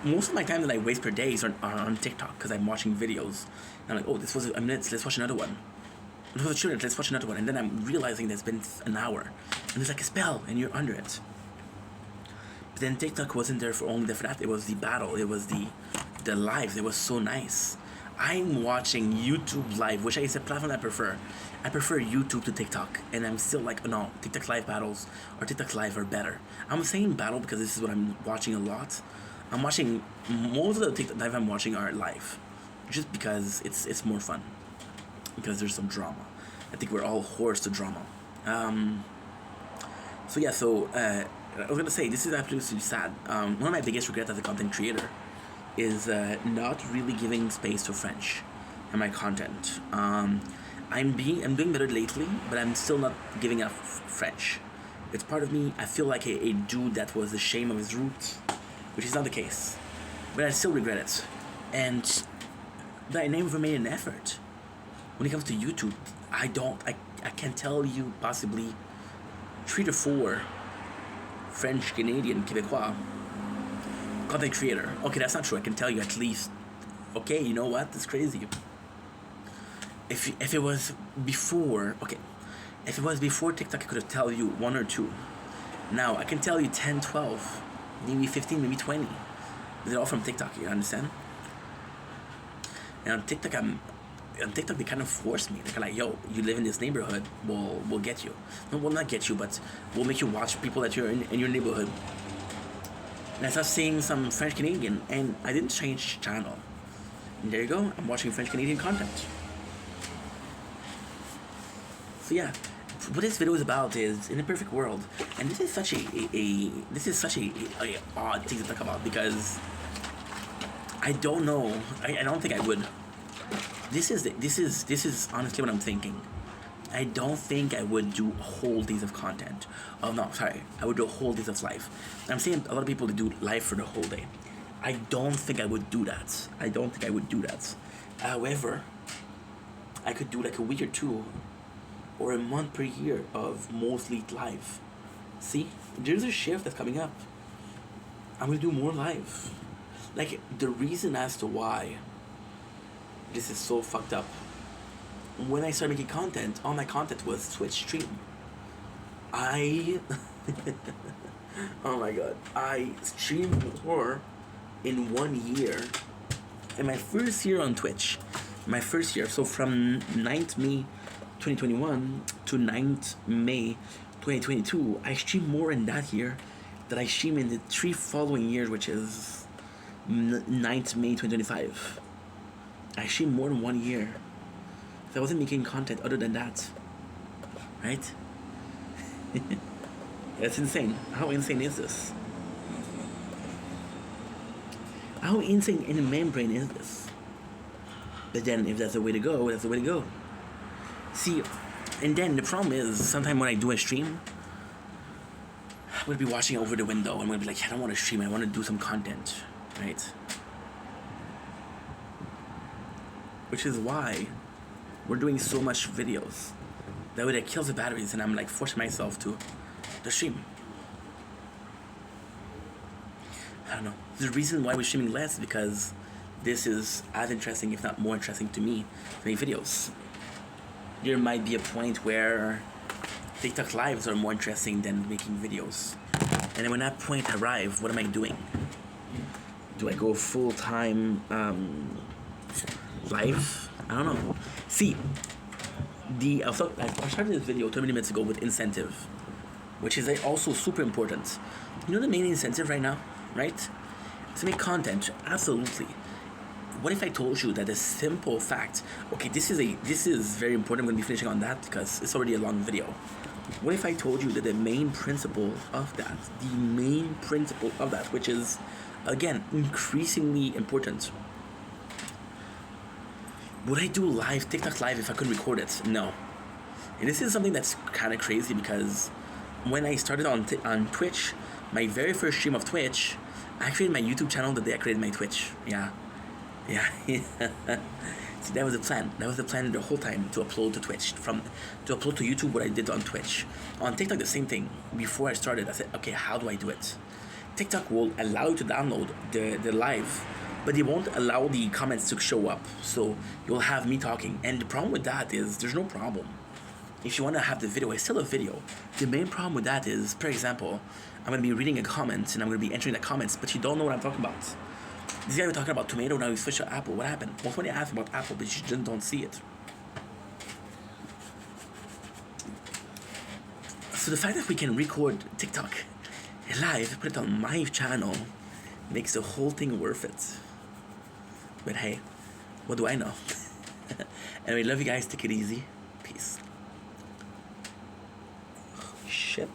most of my time that I waste per day are on TikTok because I'm watching videos. And I'm like, oh, this was a minute, let's watch another one. It was a 2 minutes, let's watch another one. And then I'm realizing there's been an hour, and there's like a spell, and you're under it. But then TikTok wasn't there for only that. It was the battle. It was the live. It was so nice. I'm watching YouTube live, which is a platform I prefer. I prefer YouTube to TikTok, and I'm still like, no, TikTok live battles or TikTok live are better. I'm saying battle because this is what I'm watching a lot. I'm watching most of the TikTok live I'm watching are live, just because it's more fun. Because there's some drama. I think we're all whores to drama. So yeah, I was gonna say this is absolutely sad. One of my biggest regrets as a content creator is not really giving space to French in my content. I'm doing better lately, but I'm still not giving up French. It's part of me. I feel like a dude that was ashamed of his roots, which is not the case. But I still regret it. And I never made an effort. When it comes to YouTube, I can tell you possibly 3 to 4 French, Canadian, Québécois content creator. Okay, that's not true. I can tell you at least. Okay, you know what? That's crazy. If it was before, if it was before TikTok, I could have tell you 1 or 2. Now I can tell you 10, 12, maybe 15, maybe 20. They're all from TikTok. You understand? And on TikTok, they kind of force me. They're like, yo, you live in this neighborhood, we'll get you. No, we'll not get you, but we'll make you watch people that you're in your neighborhood. And I started seeing some French Canadian, and I didn't change channel. And there you go, I'm watching French Canadian content. So yeah, what this video is about is in a perfect world, and this is such a odd thing to talk about because I don't know. I don't think I would. This is honestly what I'm thinking. I don't think I would do whole days of content. Oh no, sorry. I would do a whole days of live. I'm seeing a lot of people that do live for the whole day. I don't think I would do that. However, I could do like a week or 2 or a month per year of mostly live. See, there's a shift that's coming up. I'm gonna do more live. Like the reason as to why this is so fucked up. When I started making content, all my content was Twitch stream. Oh my god. I streamed more in 1 year. In my first year on Twitch. So from 9th May 2021 to 9th May 2022, I streamed more in that year than I streamed in the 3 following years, which is 9th May 2025. I streamed more in 1 year. I wasn't making content other than that. Right? That's insane. How insane is this? How insane in the membrane is this? But then if that's the way to go, that's the way to go. See, and then the problem is, sometimes when I do a stream, I'm going to be watching over the window. I'm going to be like, I don't want to stream, I want to do some content. Right? Which is why we're doing so much videos. That way that kills the batteries, and I'm like forcing myself to stream. I don't know. The reason why we're streaming less is because this is as interesting, if not more interesting to me, to make videos. There might be a point where TikTok lives are more interesting than making videos. And then when that point arrives, what am I doing? Do I go full-time live? I don't know. See, I started this video 30 minutes ago with incentive, which is also super important. You know the main incentive right now, right? To make content, absolutely. What if I told you that a simple fact, okay, this is very important, I'm going to be finishing on that because it's already a long video. What if I told you that the main principle of that, which is, again, increasingly important. Would I do live, TikTok live, if I couldn't record it? No. And this is something that's kind of crazy because when I started on Twitch, my very first stream of Twitch, I created my YouTube channel the day I created my Twitch. Yeah. See, that was the plan. That was the plan the whole time, to upload to Twitch, to upload to YouTube what I did on Twitch. On TikTok, the same thing. Before I started, I said, okay, how do I do it? TikTok will allow you to download the live, but they won't allow the comments to show up. So you'll have me talking. And the problem with that is there's no problem. If you want to have the video, it's still a video. The main problem with that is, for example, I'm going to be reading a comment and I'm going to be entering the comments, but you don't know what I'm talking about. This guy was talking about tomato, now he switched to apple. What happened? Well, when you ask about apple, but you just don't see it. So the fact that we can record TikTok live, put it on my channel, makes the whole thing worth it. But hey, what do I know? Anyway, love you guys. Take it easy. Peace. Holy shit.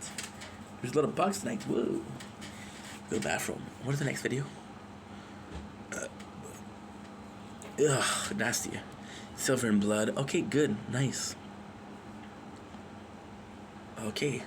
There's a lot of bugs tonight. Whoa. Go to the bathroom. What is the next video? Ugh, nasty. Silver and blood. Okay, good. Nice. Okay.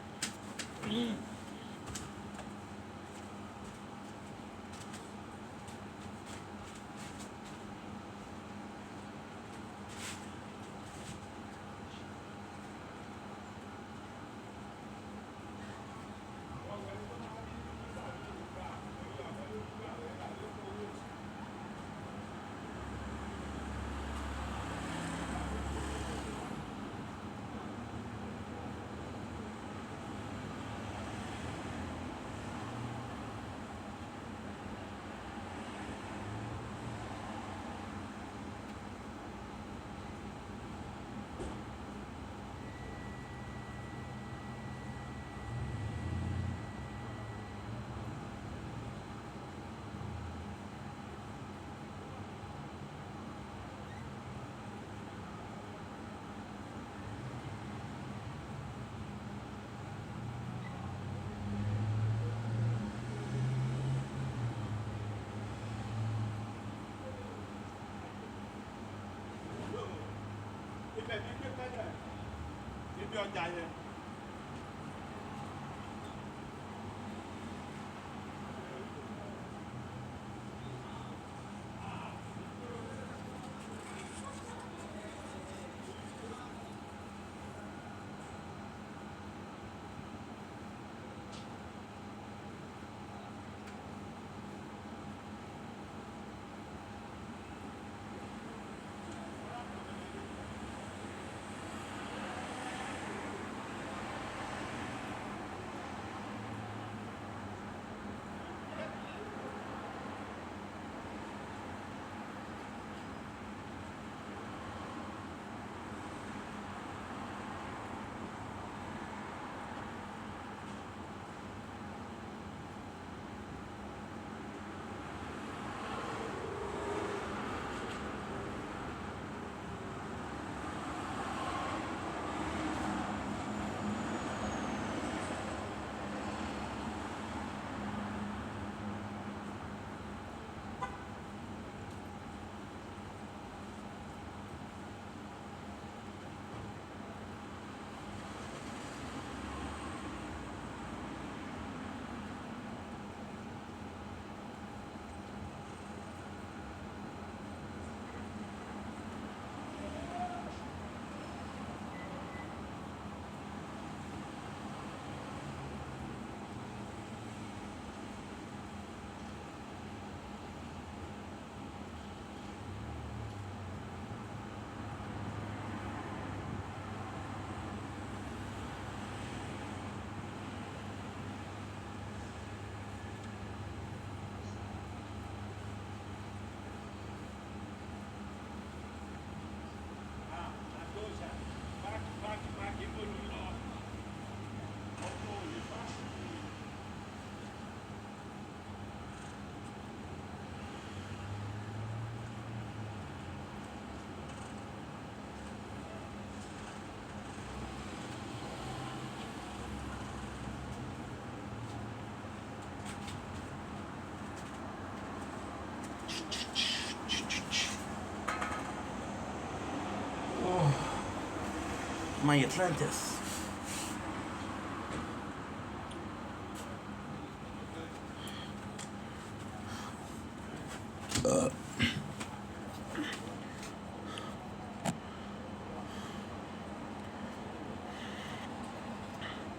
My Atlantis.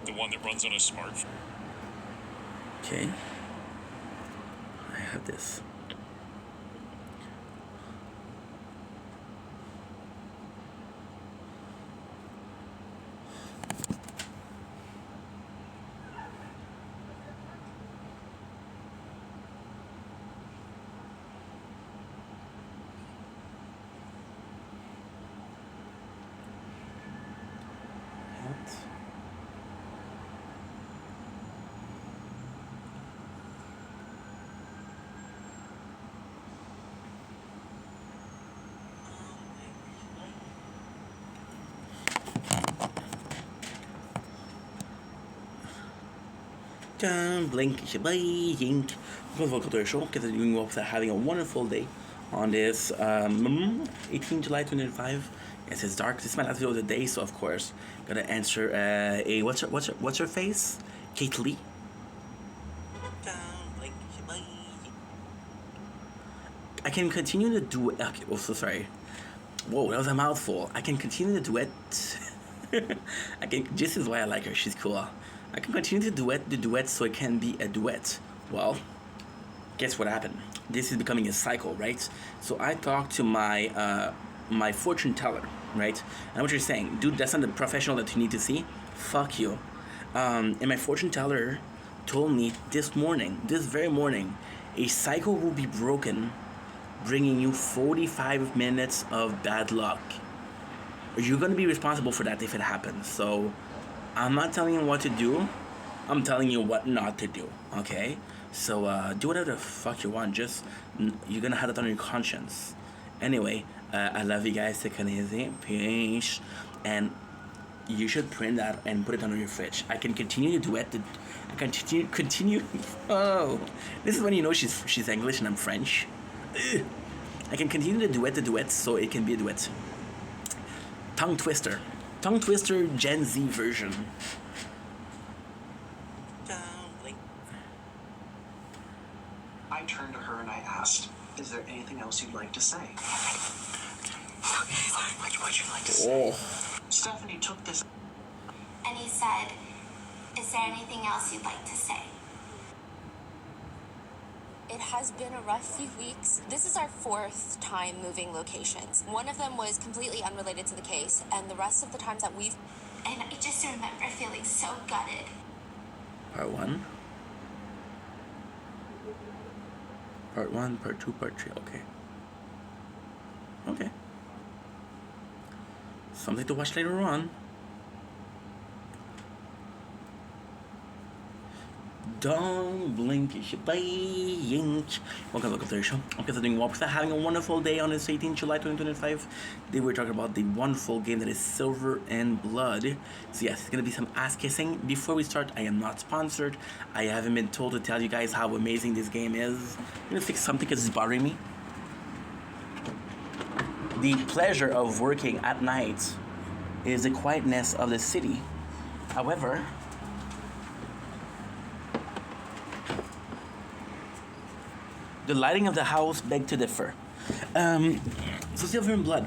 The one that runs on a smartphone. Okay. I have this. Blink, blink. Welcome to the show. Continuing up having a wonderful day on this 18 July 2025. Yes, it's dark. This is my last video of the day, so of course, gonna answer a what's her face? Kate Lee. Blink, blink. I can continue to do. Okay, oh, so sorry. Whoa, that was a mouthful. I can continue to duet. I can. This is why I like her. She's cool. I can continue to duet the duet so it can be a duet. Well, guess what happened? This is becoming a cycle, right? So I talked to my my fortune teller, right? And what you're saying, dude, that's not the professional that you need to see. Fuck you. And my fortune teller told me this very morning, a cycle will be broken, bringing you 45 minutes of bad luck. You're gonna be responsible for that if it happens. So I'm not telling you what to do. I'm telling you what not to do. Okay? So do whatever the fuck you want. Just you're gonna have it on your conscience. Anyway, I love you guys. Take it easy. Peace. And you should print that and put it under your fridge. I can continue to duet. I continue. Oh, this is when you know she's English and I'm French. Ugh. I can continue to duet the duets so it can be a duet. Tongue twister Gen Z version. I turned to her and I asked, "Is there anything else you'd like to say?" What would you like to say? Oh. Stephanie took this. And he said, "Is there anything else you'd like to say?" It has been a rough few weeks. This is our 4th time moving locations. One of them was completely unrelated to the case, and the rest of the times that we've... And I just remember feeling so gutted. Part 1. Part 1, Part 2, Part 3. Okay. Something to watch later on. Don't blink, you should blink. Welcome to the show. I'm doing well. Having a wonderful day on this 18th July 2025. Today we're talking about the wonderful game that is Silver and Blood. So yes, it's gonna be some ass kissing. Before we start, I am not sponsored. I haven't been told to tell you guys how amazing this game is. I'm gonna fix something because it's bothering me. The pleasure of working at night is the quietness of the city. However, the lighting of the house beg to differ. So Silver and Blood.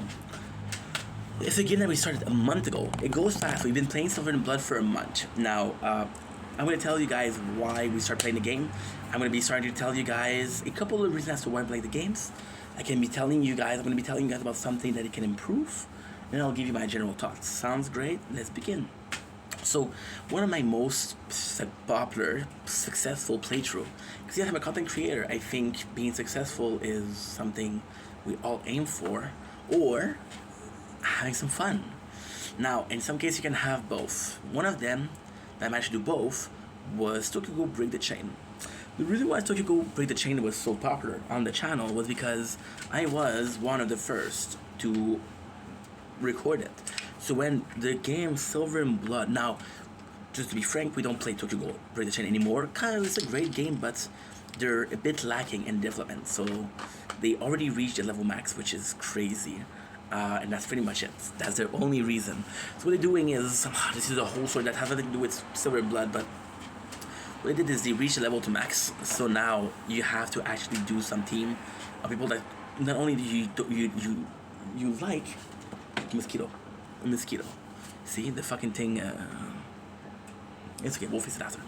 It's a game that we started a month ago. It goes fast. We've been playing Silver and Blood for a month. Now, I'm going to tell you guys why we start playing the game. I'm going to be starting to tell you guys a couple of reasons as to why I play the games. I'm going to be telling you guys about something that it can improve. And I'll give you my general thoughts. Sounds great? Let's begin. So, one of my most popular, successful playthrough, because yes, I'm a content creator, I think being successful is something we all aim for, or having some fun. Now, in some cases, you can have both. One of them that I managed to do both was Tokyo Ghoul Break the Chain. The reason why Tokyo Ghoul Break the Chain was so popular on the channel was because I was one of the first to record it. So when the game Silver and Blood, now, just to be frank, we don't play Tokyo Ghoul Break the Chain anymore. It's a great game, but they're a bit lacking in development. So they already reached the level max, which is crazy. And that's pretty much it. That's their only reason. So what they're doing is, this is a whole story that has nothing to do with Silver and Blood, but what they did is they reached the level to max. So now you have to actually do some team of people that not only do you like mosquito. See the fucking thing. It's okay, we'll face it after.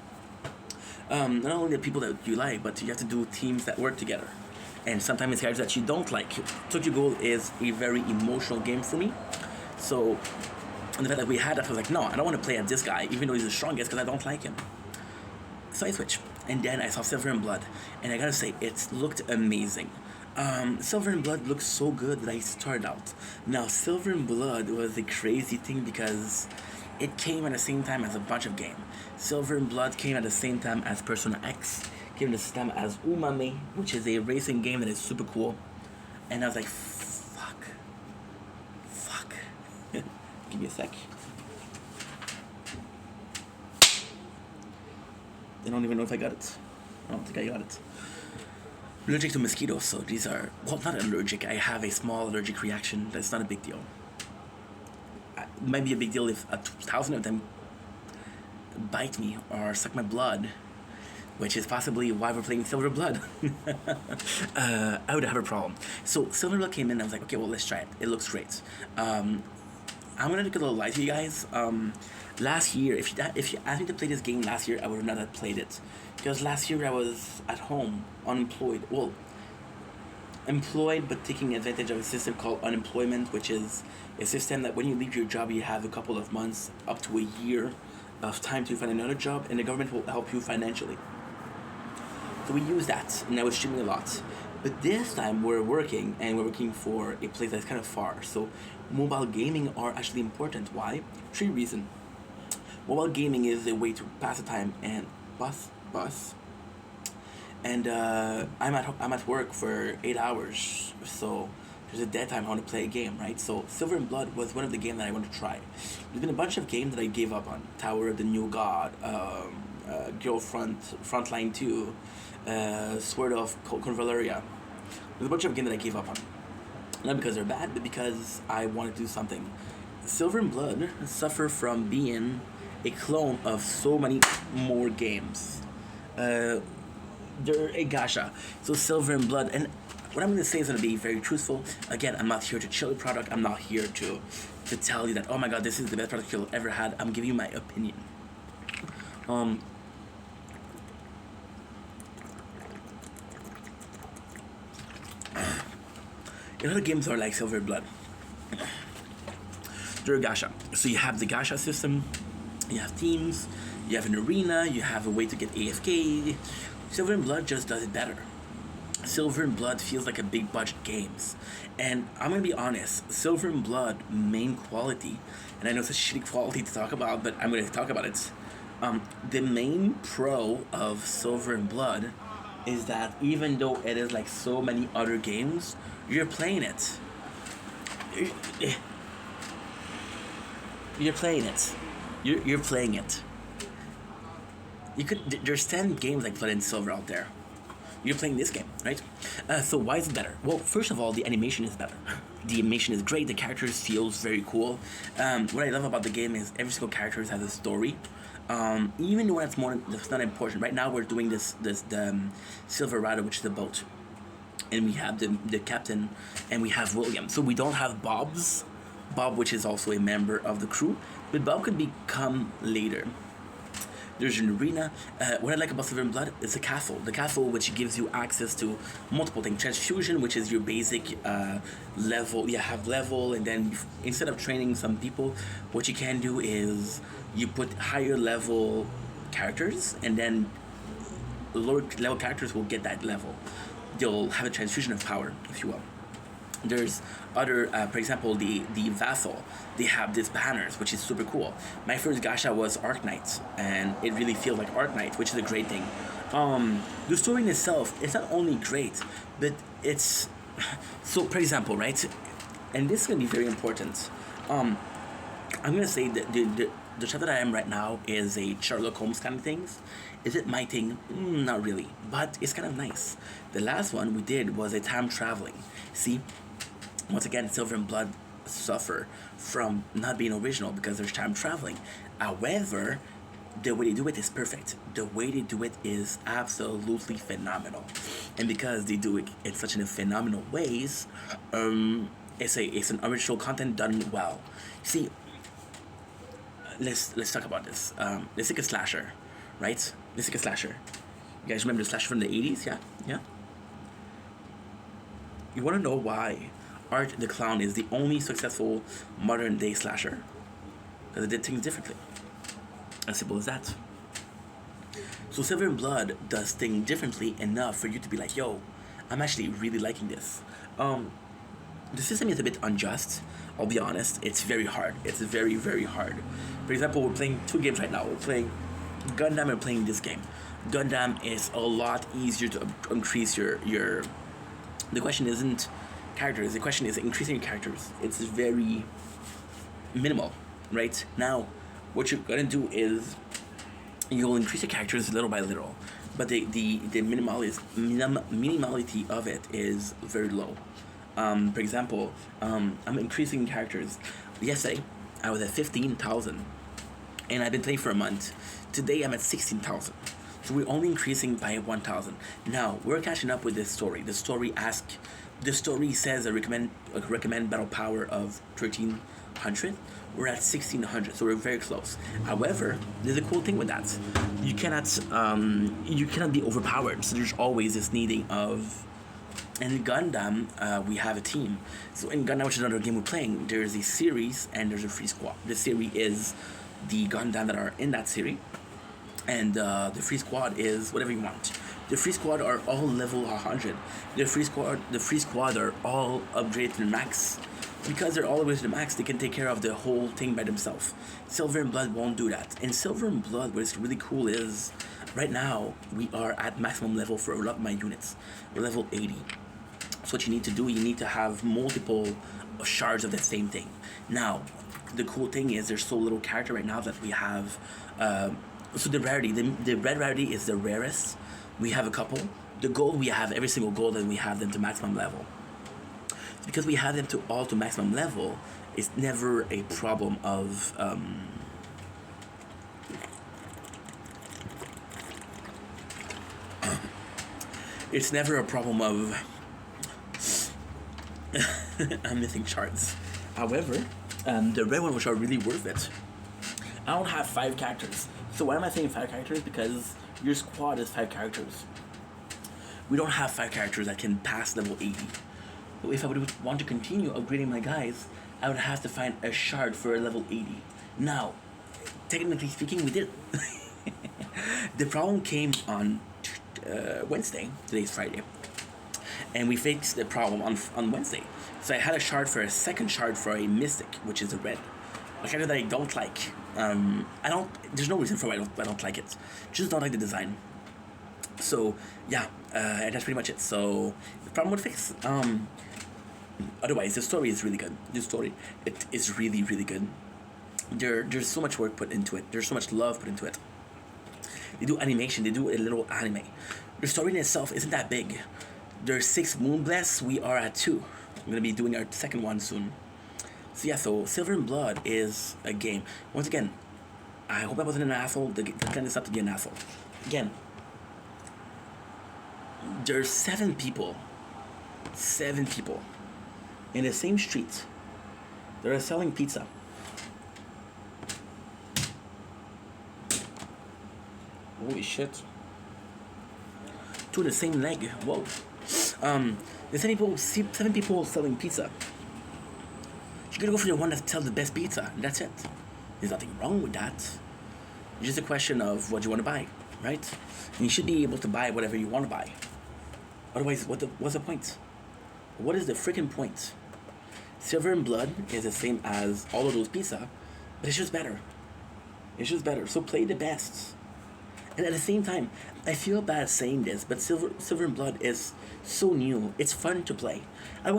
Not only the people that you like, but you have to do teams that work together. And sometimes it's characters that you don't like. Tokyo Ghoul is a very emotional game for me. So, and the fact that we had that, I was like, no, I don't want to play at this guy, even though he's the strongest, because I don't like him. So I switched. And then I saw Silver and Blood. And I gotta say, it looked amazing. Silver and Blood looked so good that I started out. Now, Silver and Blood was a crazy thing because it came at the same time as a bunch of games. Silver and Blood came at the same time as Persona X, came at the same time as Umame, which is a racing game that is super cool. And I was like, fuck. Give me a sec. I don't even know if I got it. I don't think I got it. Allergic to mosquitoes, so these are, well, not allergic. I have a small allergic reaction. That's not a big deal. It might be a big deal if 1,000 of them bite me or suck my blood, which is possibly why we're playing Silver Blood. I would have a problem. So Silver Blood came in and I was like, okay, well, let's try it. It looks great. I'm gonna take a little lie to you guys. Last year, if you asked me to play this game last year, I would not have played it. Because last year I was at home, unemployed. Well, employed, but taking advantage of a system called unemployment, which is a system that when you leave your job, you have a couple of months, up to a year of time to find another job, and the government will help you financially. So we use that, and I was streaming a lot. But this time we're working, and we're working for a place that's kind of far. So mobile gaming are actually important. Why? 3 reasons. Mobile gaming is a way to pass the time and bus. And I'm at work for 8 hours, so there's a dead time I want to play a game, right? So Silver and Blood was one of the games that I want to try. There's been a bunch of games that I gave up on. Tower of the New God, Frontline 2, Sword of Convaleria. There's a bunch of games that I gave up on. Not because they're bad, but because I want to do something. Silver and Blood suffer from being a clone of so many more games. They're a gacha. So Silver and Blood, and what I'm going to say is going to be very truthful. Again, I'm not here to chill the product. I'm not here to tell you that, oh my god, this is the best product you'll ever had. I'm giving you my opinion. A lot of games are like Silver and Blood. They're a gacha. So you have the gacha system, you have teams, you have an arena, you have a way to get AFK. Silver and Blood just does it better. Silver and Blood feels like a big budget games. And I'm gonna be honest, Silver and Blood main quality, and I know it's a shitty quality to talk about, but I'm gonna talk about it. The main pro of Silver and Blood is that even though it is like so many other games, you're playing it. You're playing it. You're playing it. There's 10 games like Blood and Silver out there. You're playing this game, right? So why is it better? Well, first of all, the animation is better. The animation is great. The characters feels very cool. What I love about the game is every single character has a story. Even though that's not important. Right now we're doing the Silverado, which is the boat, and we have the captain, and we have William. So we don't have Bob, which is also a member of the crew, but Bob could become later. There's an arena. What I like about Silver and Blood is the castle. The castle, which gives you access to multiple things. Transfusion, which is your basic level. You have level, and then instead of training some people, what you can do is you put higher level characters, and then lower level characters will get that level. They'll have a transfusion of power, if you will. There's other, for example, the Vassal. They have these banners, which is super cool. My first gacha was Arknight, and it really feels like Arknight, which is a great thing. The story in itself, it's not only great, but it's... So, for example, right? And this is going to be very important. I'm going to say that the chapter that I am right now is a Sherlock Holmes kind of things. Is it my thing? Not really, but it's kind of nice. The last one we did was a time traveling. See, once again, Silver and Blood suffer from not being original because there's time traveling. However, the way they do it is perfect. The way they do it is absolutely phenomenal. And because they do it in such a phenomenal ways, it's an original content done well. See, let's talk about this. Let's take a slasher, right? Let's take a slasher. You guys remember the slasher from the 80s? Yeah. You want to know why Art the Clown is the only successful modern day slasher? Because it did things differently. As simple as that. So Silver in Blood does things differently enough for you to be like, yo, I'm actually really liking this. The system is a bit unjust. I'll be honest. It's very hard. It's very, very hard. For example, we're playing 2 games right now. We're playing Gundam and playing this game. Gundam is a lot easier to increase your. The question isn't characters. The question is increasing your characters. It's very minimal, right? Now, what you're gonna do is you'll increase your characters little by little, but the minimality of it is very low. For example, I'm increasing characters. Yesterday, I was at 15,000, and I've been playing for a month. Today, I'm at 16,000. So we're only increasing by 1,000. Now, we're catching up with this story. The story says a recommend battle power of 1,300. We're at 1,600, so we're very close. However, there's a cool thing with that. You cannot be overpowered. So there's always this needing of. In Gundam, we have a team. So in Gundam, which is another game we're playing, there's a series and there's a free squad. The series is the Gundam that are in that series, and the free squad is whatever you want. The free squad are all level 100. The free squad are all upgraded to the max. Because they're all the way to the max, they can take care of the whole thing by themselves. Silver and Blood won't do that. In Silver and Blood, what's really cool is, right now, we are at maximum level for a lot of my units. We're level 80. So what you need to do, you need to have multiple shards of the same thing. Now, the cool thing is there's so little character right now that we have. So the rarity, the red rarity is the rarest. We have a couple. The gold, we have every single gold, and we have them to maximum level. Because we have them to maximum level, it's never a problem of. It's never a problem of. I'm missing charts. However, the red one, which are really worth it. I don't have 5 characters. So why am I saying 5 characters? Because your squad is 5 characters. We don't have 5 characters that can pass level 80. So if I would want to continue upgrading my guys, I would have to find a shard for a level 80. Now, technically speaking, we did. The problem came on Wednesday. Today's Friday. And we fixed the problem on Wednesday. So I had a shard for a second shard for a Mystic, which is a red. A character that I don't like. There's no reason for why I don't like it. Just don't like the design. So, yeah, and that's pretty much it. So, the problem would fix. Otherwise, the story is really good. The story, it is really, really good. There's so much work put into it. There's so much love put into it. They do animation. They do a little anime. The story in itself isn't that big. There's 6 Moonbless. We are at 2. I'm going to be doing our second one soon. So yeah, so Silver and Blood is a game. Once again, I hope I wasn't an asshole. The plan is not to be an asshole. Again, there's 7 people in the same street that are selling pizza. Holy shit. 2 in the same leg. Whoa. There's 7 people selling pizza. You gotta go for the one that sells the best pizza. That's it. There's nothing wrong with that. It's just a question of what you want to buy, right? And you should be able to buy whatever you want to buy. Otherwise, what's the point? What is the freaking point? Silver and Blood is the same as all of those pizza, but it's just better. It's just better. So play the best. And at the same time, I feel bad saying this, but Silver and Blood is so new. It's fun to play. I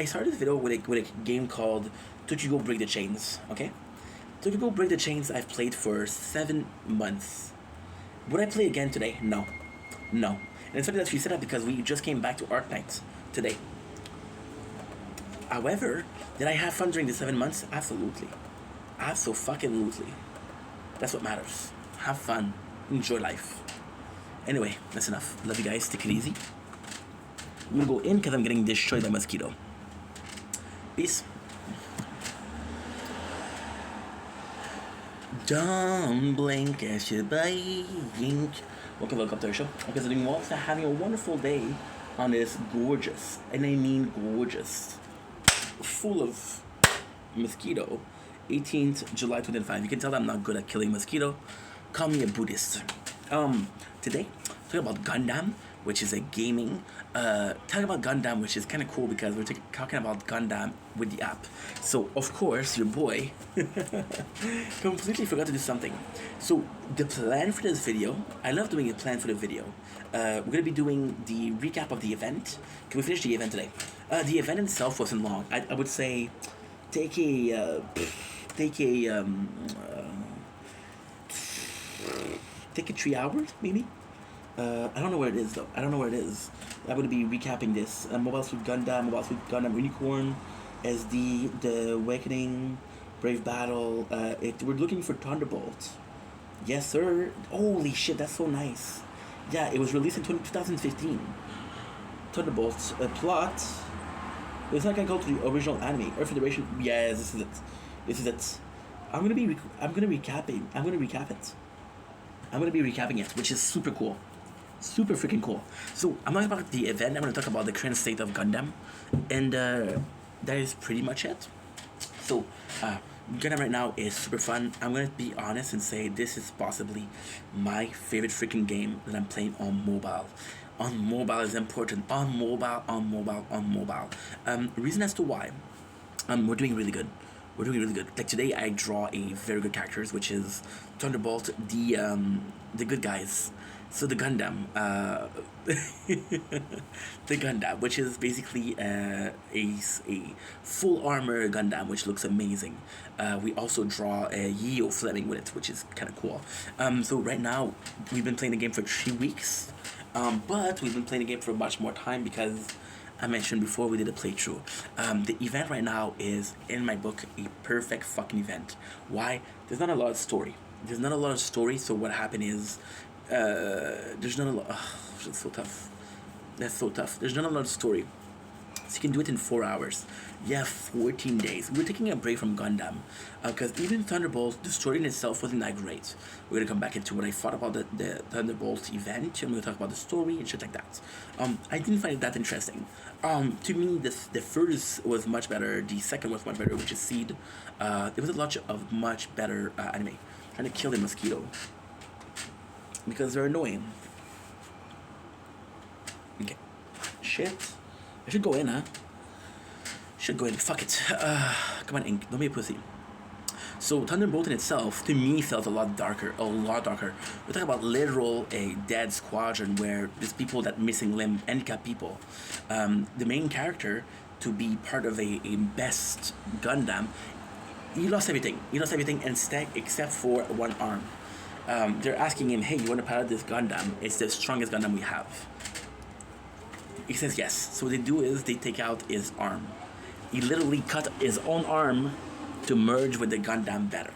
started this video with a game called Tokigo Break the Chains, okay? Tokigo Break the Chains I've played for 7 months. Would I play again today? No. And it's funny that we said that because we just came back to Arknight today. However, did I have fun during the 7 months? Absolutely. Abso-fucking-lutely. That's what matters. Have fun. Enjoy life. Anyway, that's enough. Love you guys. Take it easy. I'm gonna go in because I'm getting destroyed by mosquito. Peace. Don't blink as you blink. Welcome to our show. Hope you're doing well. So having a wonderful day on this gorgeous, and I mean gorgeous, full of mosquito, 18th July 2005. You can tell that I'm not good at killing mosquito. Call me a Buddhist. Today, talking about Gundam, which is a gaming. Talking about Gundam, which is kind of cool because we're talking about Gundam with the app. So, of course, your boy completely forgot to do something. So, the plan for this video, I love doing a plan for the video. We're going to be doing the recap of the event. Can we finish the event today? The event itself wasn't long. I would say take a 3 hours, maybe? I don't know where it is, though. I don't know where it is. I'm going to be recapping this. Mobile Suit Gundam, Unicorn, SD, The Awakening, Brave Battle. We're looking for Thunderbolt. Yes, sir. Holy shit, that's so nice. Yeah, it was released in 2015. Thunderbolts. Plot. It's not going to go to the original anime. Earth Federation. Yes, this is it. This is it. I'm going to recap it. I'm going to be recapping it, which is super cool. Super freaking cool. So, I'm not about the event, I'm going to talk about the current state of Gundam. And that is pretty much it. So, Gundam right now is super fun. I'm going to be honest and say this is possibly my favorite freaking game that I'm playing on mobile. On mobile is important. On mobile. Reason as to why. We're doing really good. Like today, I draw a very good characters, which is Thunderbolt, the good guys. So the Gundam, which is basically a full armor Gundam, which looks amazing. We also draw a Yeo Fleming with it, which is kind of cool. So right now, we've been playing the game for 3 weeks, but we've been playing the game for much more time because I mentioned before we did a playthrough. The event right now is, in my book, a perfect fucking event. Why? There's not a lot of story. So what happened is, there's not a lot. That's so tough. There's not a lot of story. So you can do it in 4 hours. Yeah, 14 days. We're taking a break from Gundam. Because even Thunderbolt, the story in itself wasn't that great. We're going to come back into what I thought about the Thunderbolt event. I'm going to talk about the story and shit like that. I didn't find it that interesting. To me, the first was much better. The second was much better, which is Seed. It was a lot of much better anime. I'm trying to kill the mosquito. Because they're annoying. Okay. Shit. I should go in, huh? Fuck it. Come on, Ink. Don't be a pussy. So, Thunderbolt in itself, to me, felt a lot darker. We're talking about literal a dead squadron where there's people that missing limb, handicapped people. The main character, to be part of a best Gundam, he lost everything. Except for one arm. They're asking him, hey, you want to pilot this Gundam? It's the strongest Gundam we have. He says yes. So what they do is they take out his arm. He literally cut his own arm to merge with the Gundam better.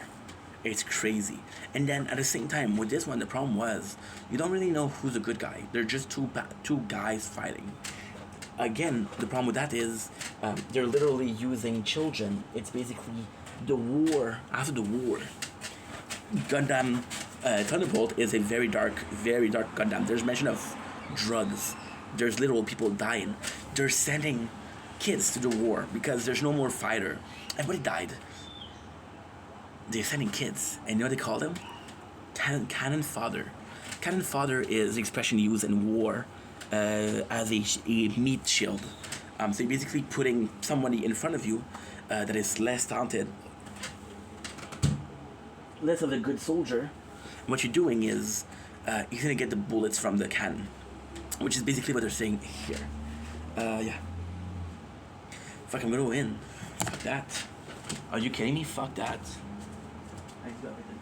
It's crazy. And then at the same time, with this one, the problem was you don't really know who's a good guy. They're just two guys fighting. Again, the problem with that is they're literally using children. It's basically the war. After the war, Gundam Thunderbolt is a very dark Gundam. There's mention of drugs. There's literal people dying. They're sending kids to the war because there's no more fighter. Everybody died. They're sending kids. And you know what they call them? Cannon fodder. Cannon fodder is the expression used in war as a meat shield. So you're basically putting somebody in front of you that is less talented, less of a good soldier. And what you're doing is you're going to get the bullets from the cannon. Which is basically what they're saying here. Yeah. Fuck, I'm gonna win. Fuck that. Are you kidding me? Fuck that. I do everything.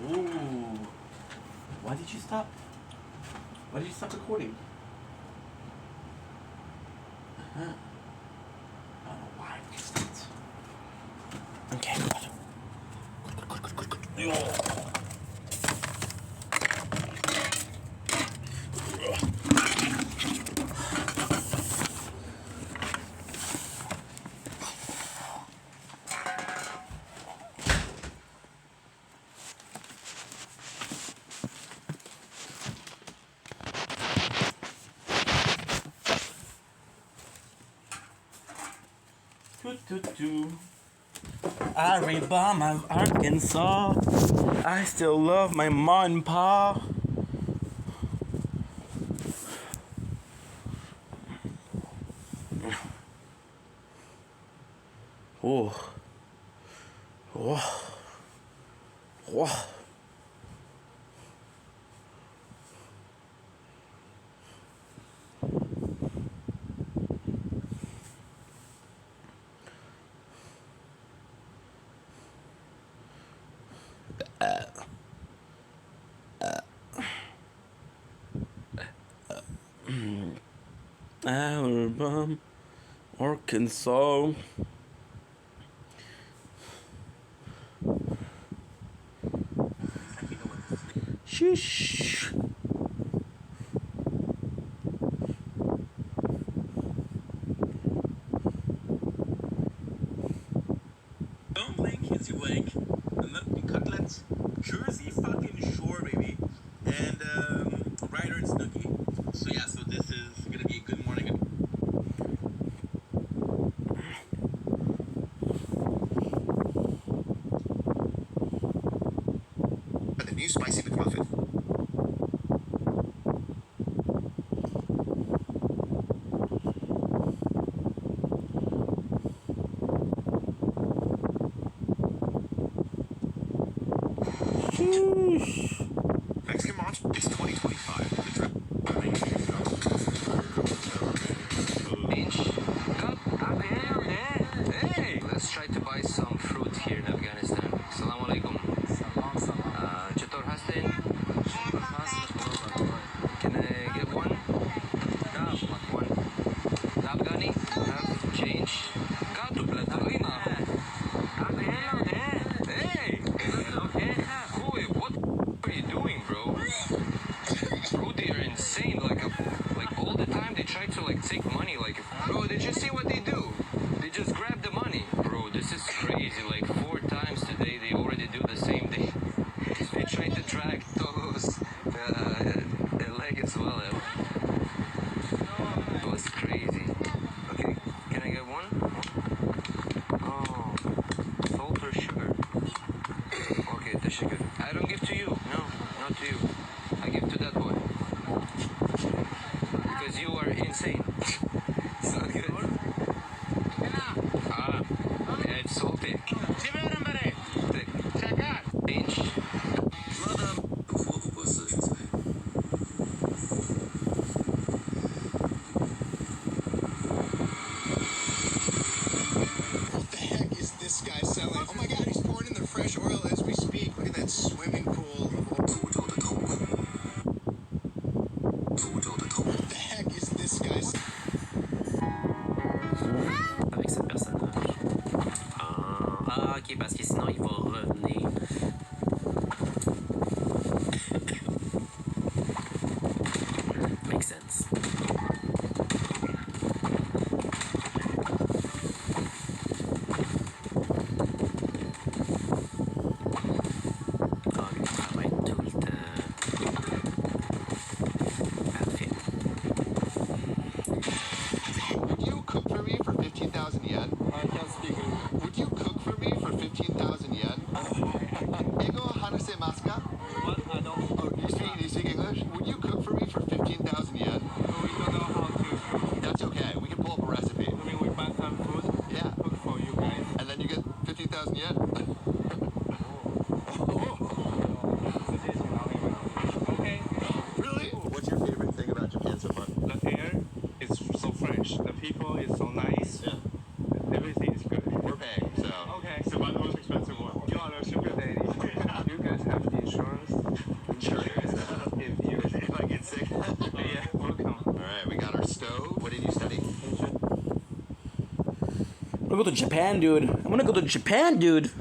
Ooh. Why did you stop? Why did you stop recording? I don't know why you stopped. Okay, Arizona, Arkansas. I still love my ma and pa. Oh. Oh. Oh. Alabama, Arkansas. Shush. Don't blink, kids, you blink. And then Cutlets, Jersey, fucking Shore, baby. And Ryder and Snooki. So yeah, so this is gonna be a good morning. The new spicy McMuffin. Mexican Monster. It's 2025. Hey, let's try to buy some fruit here in Afghanistan. Assalamu alaikum. چطور هستین؟ Can I get one? One. Afghani? Have change? Gato platina. Hey! Boy, what are you doing, bro? Bro, they are insane. Like all the time they try to take money. Bro, did you see what they do? They just grab the money. Bro, this is crazy. 4 times today they already do the same thing. They try to drag Togo's leg as well. It was crazy. Okay, can I get one? Oh, salt or sugar? Okay, the sugar. I don't give to you. No, not to you. I give to that boy. Because you are insane. It's not good. Yeah, it's salty. Change. What the heck is this guy selling? Oh my god, he's pouring in the fresh oil as we speak. Look at that swimming pool. What the heck is this guy selling? Avec cette personnage. Ok, parce que sinon il va revenir. Makes sense. Ah, lui, il travaille tout le temps. Parfait. Would you cook for me for 15,000 yen? I can't speak English. Would you cook for me for 15,000 yen? Ego hanasemasu ka? What? I don't. Oh, you speak English? Would you cook for me for 15,000 yen? We don't know how to. That's okay. We can pull up a recipe. I mean, we buy some food. Yeah. Cook for you guys. And then you get 15,000 yen. Okay. Really? What's your favorite thing about Japan so far? The air is so fresh. The people is so nice. Yeah. Everything is good. We're paying, so. Okay. So buy the most expensive one. You are a sugar daddy. You guys have the insurance. Insurance. If If I get sick. yeah, welcome. Alright, we got our stove. What did you study? I wanna go to Japan, dude. I wanna go to Japan, dude.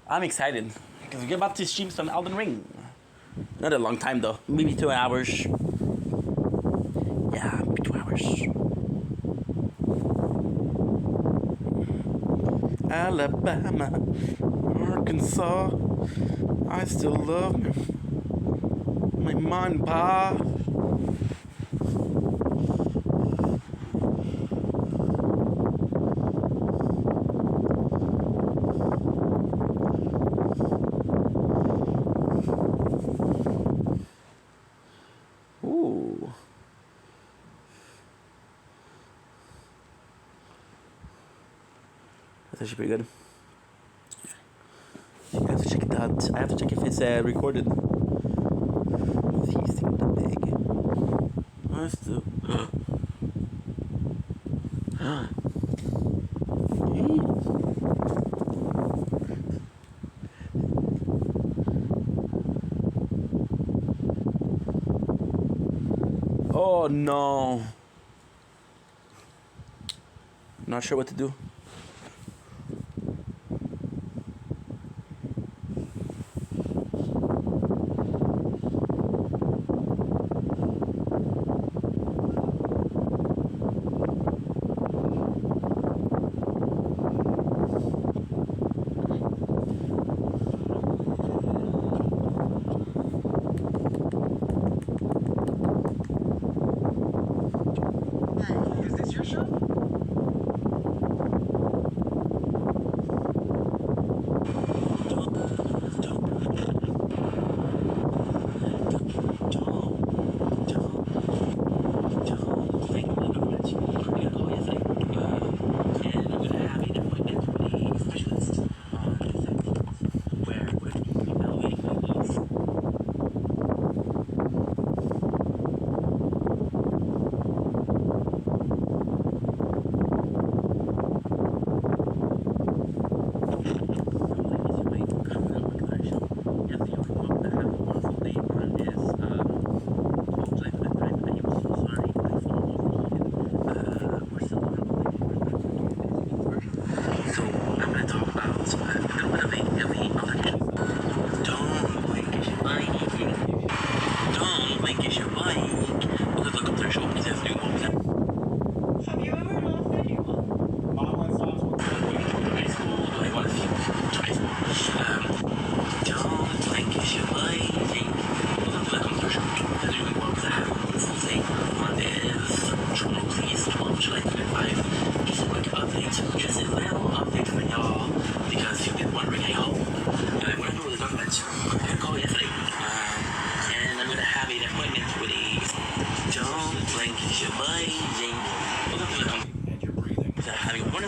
I'm excited because we're about to stream some Elden Ring. Not a long time though, maybe 2 hours. Yeah, maybe 2 hours. Alabama, Arkansas, I still love my mom and pa. Ooh. That's actually pretty good. You have to check it out. I have to check if it's recorded. These things are big. I still. Oh no. Not sure what to do.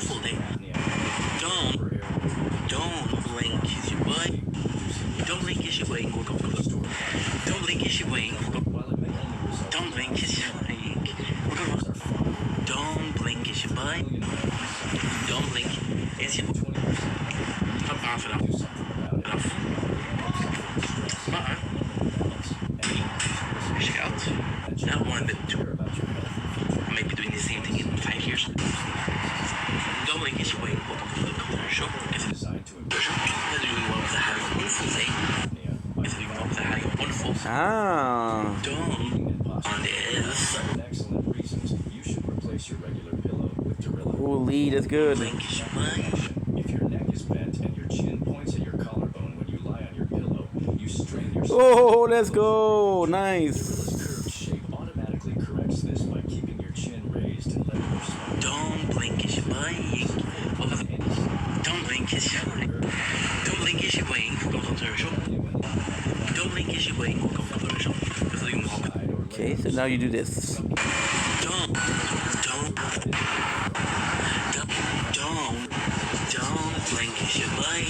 wonderful day. Don't blink, kiss your boy. Don't blink, kiss your boy. Don't blink, kiss your boy. Don't blink, kiss your boy. Don't blink, kiss your boy. Don't blink, kiss your boy. Stop off it up. Check out. Not one, but two. I might be doing the same thing in 5 years. Don't blink, kiss your boy. Welcome to the show. If it's doing well with having a wonderful day. If you're doing well with having a wonderful day. Don't on this. Excellent reasons you should replace your regular pillow with Dorilla. Ooh, lead is good. If your neck is bent and your chin points at your collarbone when you lie on your pillow, you strain yourself. Oh, let's go. Nice. Dorilla's curved shape automatically corrects this by keeping your chin raised and letting your spine. Don't blink, kiss your boy. Don't blink, kiss your boy. Don't blink, kiss your boy. Welcome to the show. Don't blink, kiss your boy. Welcome to the show. Okay, so now you do this. Don't blink, kiss your boy.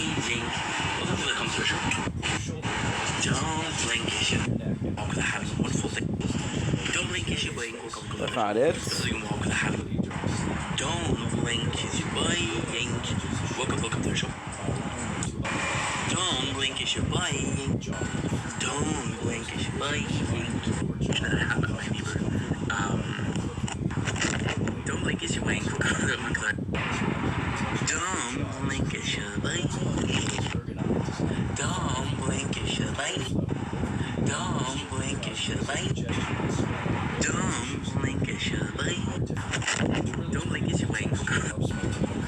Welcome to the show. Don't blink, kiss your boy. Walk with a having a wonderful day. Don't blink, kiss your boy. That's not it. Walk with a having. Don't blink, kiss your boy. Welcome to the show. Don't blink, kiss your boy. Don't blink, kiss your boy. That happened to my neighbor. Don't blink, kiss your boy. Don't blink, kiss your boy. Don't blink, kiss your boy. Don't blink, kiss your boy. Don't blink, kiss your boy. Don't blink, kiss your boy.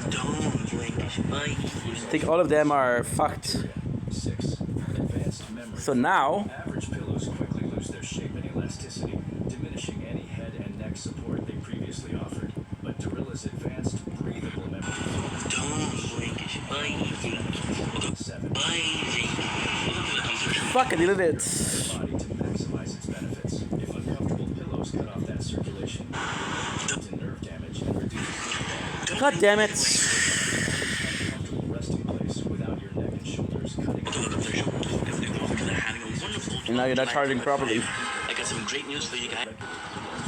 Don't blink, kiss your boy. I think all of them are fucked. So now, Average pillows quickly lose their shape and elasticity, diminishing any head and neck support they previously offered. But Dorilla's advanced breathable memory. Fuck, I did it. Body to maximize its benefits. If uncomfortable pillows cut off that circulation, lead to nerve damage and reduce. God damn it. Uncomfortable resting place without your neck and shoulders cutting. And now you're not charging properly. I got some great news for you guys.